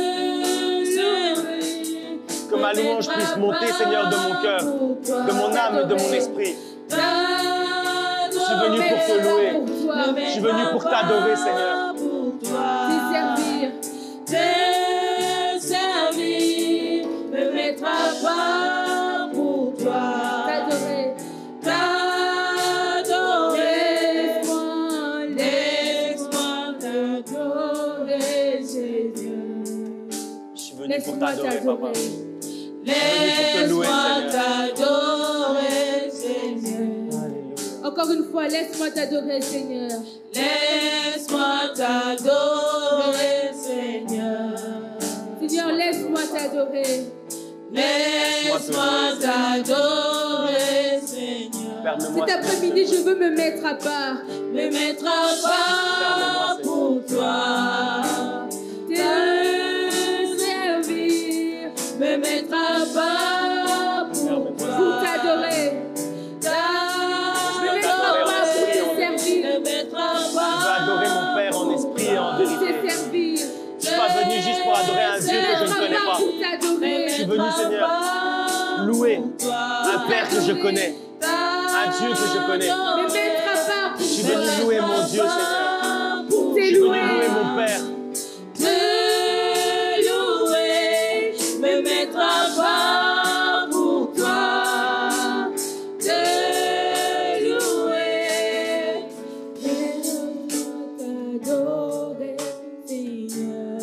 Que ma louange puisse monter, Seigneur, de mon cœur, de mon âme, de mon esprit. Je suis venu pour te louer. Je suis venu pour t'adorer, Seigneur. Te servir, me mettre à part pour toi. T'adorer. Laisse-moi t'adorer, Seigneur. Je suis venu pour t'adorer, Papa. Laisse-moi t'adorer, Seigneur. Encore une fois, laisse-moi t'adorer, Seigneur. Laisse-moi t'adorer, Seigneur. Seigneur, laisse-moi t'adorer. Laisse-moi t'adorer, Seigneur. Permets-moi, Cet après-midi, je veux me mettre à part. Me mettre à part pour toi. Te servir. Me mettre à part pour toi. Pour t'adorer. Me mettre à part pour te servir. Me mettre à Je veux part. adorer mon Père en esprit et en Pour te vérité. servir. Je ne suis pas venu juste pour adorer un Dieu que je ne connais pas. Pour t'adorer. Je suis venu, Seigneur, louer un Père que je connais, un Dieu que je connais. Me mettre à part pour Je suis venu louer mon Dieu, Seigneur. pour Je suis venu louer t'élouer. mon Père. Te louer, me mettre à part pour toi. Te louer, T'adorer, Seigneur.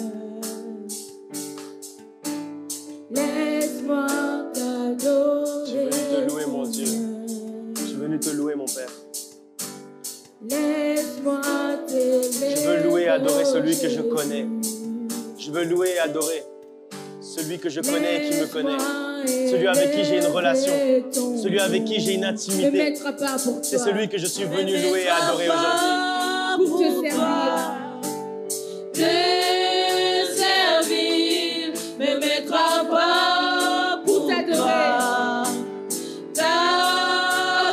Laisse-moi t'adorer. Je suis venu te louer, mon Dieu. Je suis venu te louer, mon Père. Laisse-moi t'aimer. Je veux louer et adorer celui que je connais. Je veux louer et adorer celui que je connais et qui me connaît. Celui avec qui j'ai une relation. Celui avec qui j'ai une Me intimité. mettre à part pour toi. C'est celui que je suis venu louer et adorer aujourd'hui. Pour te servir. te servir, me mettre à part pour t'adorer.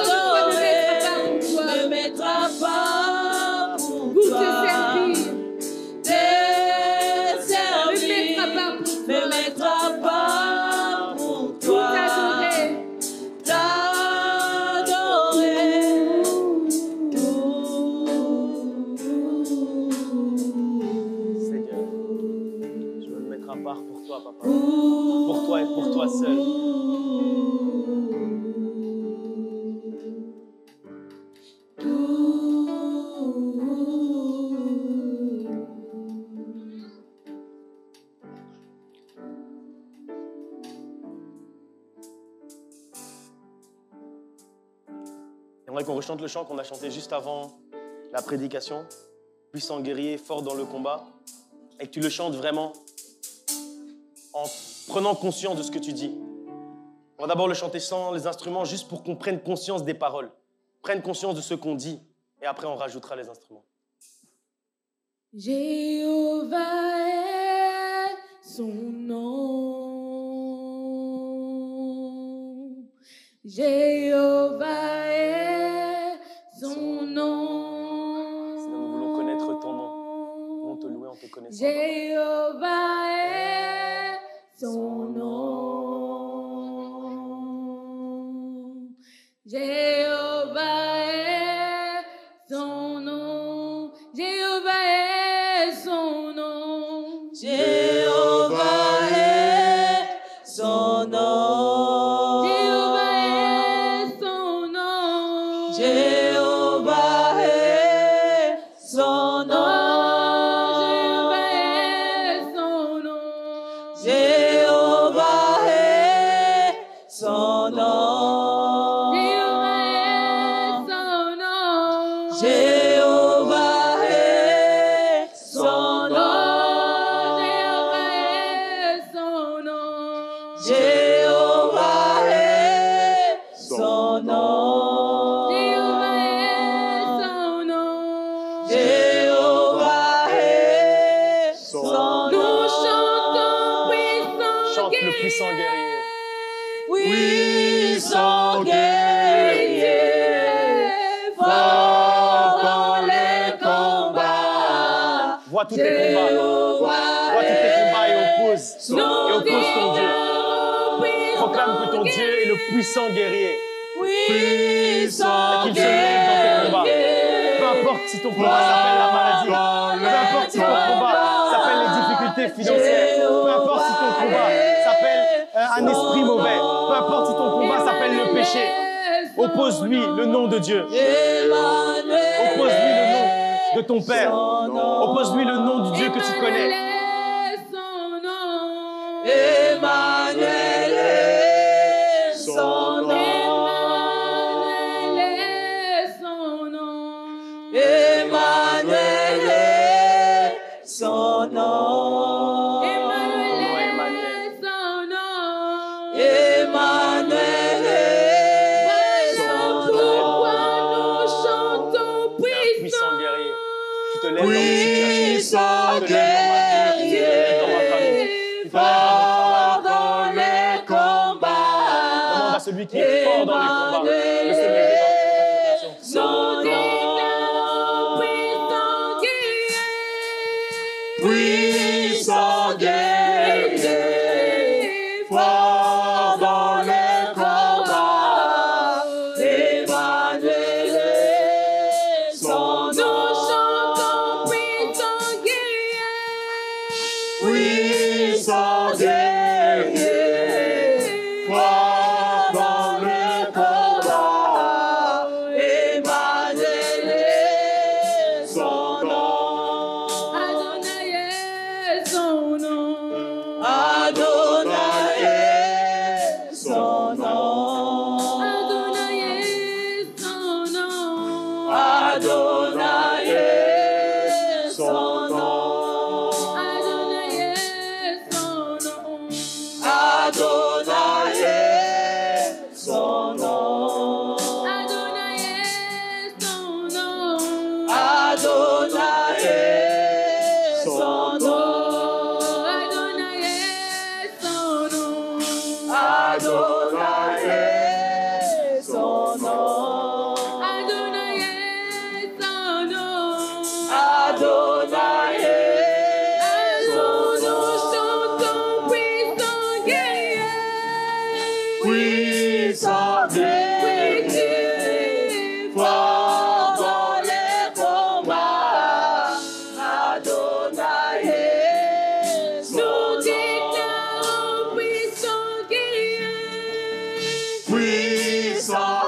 T'adorer, me mettre à part pour Pour te toi. servir. Te Me mettre à servir, part pour me toi. mettre à part pour Pour toi. t'adorer. Seigneur, je veux me mettre à part pour toi, Papa. Pour toi et pour toi seul. J'aimerais qu'on rechante le chant qu'on a chanté juste avant la prédication. Puissant guerrier, fort dans le combat. Et que tu le chantes vraiment en prenant conscience de ce que tu dis. On va d'abord le chanter sans les instruments, juste pour qu'on prenne conscience des paroles. Prenne conscience de ce qu'on dit. Et après, on rajoutera les instruments. Jéhovah est son nom. Jéhovah est son nom. Seigneur, nous voulons connaître ton nom. Nous voulons te louer en te connaissant. Jéhovah est son nom. Jéhovah est son nom. Jéhovah est son nom. Jéhovah est son nom. Jéhovah est son nom. Jéhovah est son nom. Jéhovah est son nom. Jéhovah est son nom. Vois tous tes combats. Vois tous tes combats et oppose ton Dieu. Proclame que ton Dieu est le puissant guerrier. Et qu'il se lève dans tes combats. Peu importe si ton combat s'appelle la maladie. Peu importe si ton combat s'appelle les difficultés financières. Peu importe si ton combat s'appelle un esprit mauvais. Peu importe si ton combat s'appelle le péché. Oppose-lui le nom de Dieu. Oppose-lui le nom de ton Père. Oppose-lui le nom du Dieu que tu connais. Emmanuel est son nom. Emmanuel est son nom. Emmanuel est son nom. Emmanuel est son nom. Pourquoi nous chantons Puissant guerrier. Tu te lèves dans mes Puissant situations. Tu te lèves dans ma famille. Tu te lèves dans ma famille. fort dans les combats. Demande à celui qui est fort dans les combats de se lever dans ta situation. Son nom. Puissant guerrier, fort dans les combats, Emmanuel est son nom. Puissant guerrier, fort dans les combats, Emmanuel est son nom. Adonai est son nom. Adonai est son nom. Adonai est son nom. Adonai est son nom. Adonai est son nom. Adonai est son nom. Adonai est son nom. Adonai est son nom. Adonai est son nom. Adonai est son nom. Adonai est son nom. Adonai est son nom. Chantons puissant guerrier. Puissant guerrier, fort dans les combats, Adonai est son Nous nom. déclarons puissant guerrier. Puissant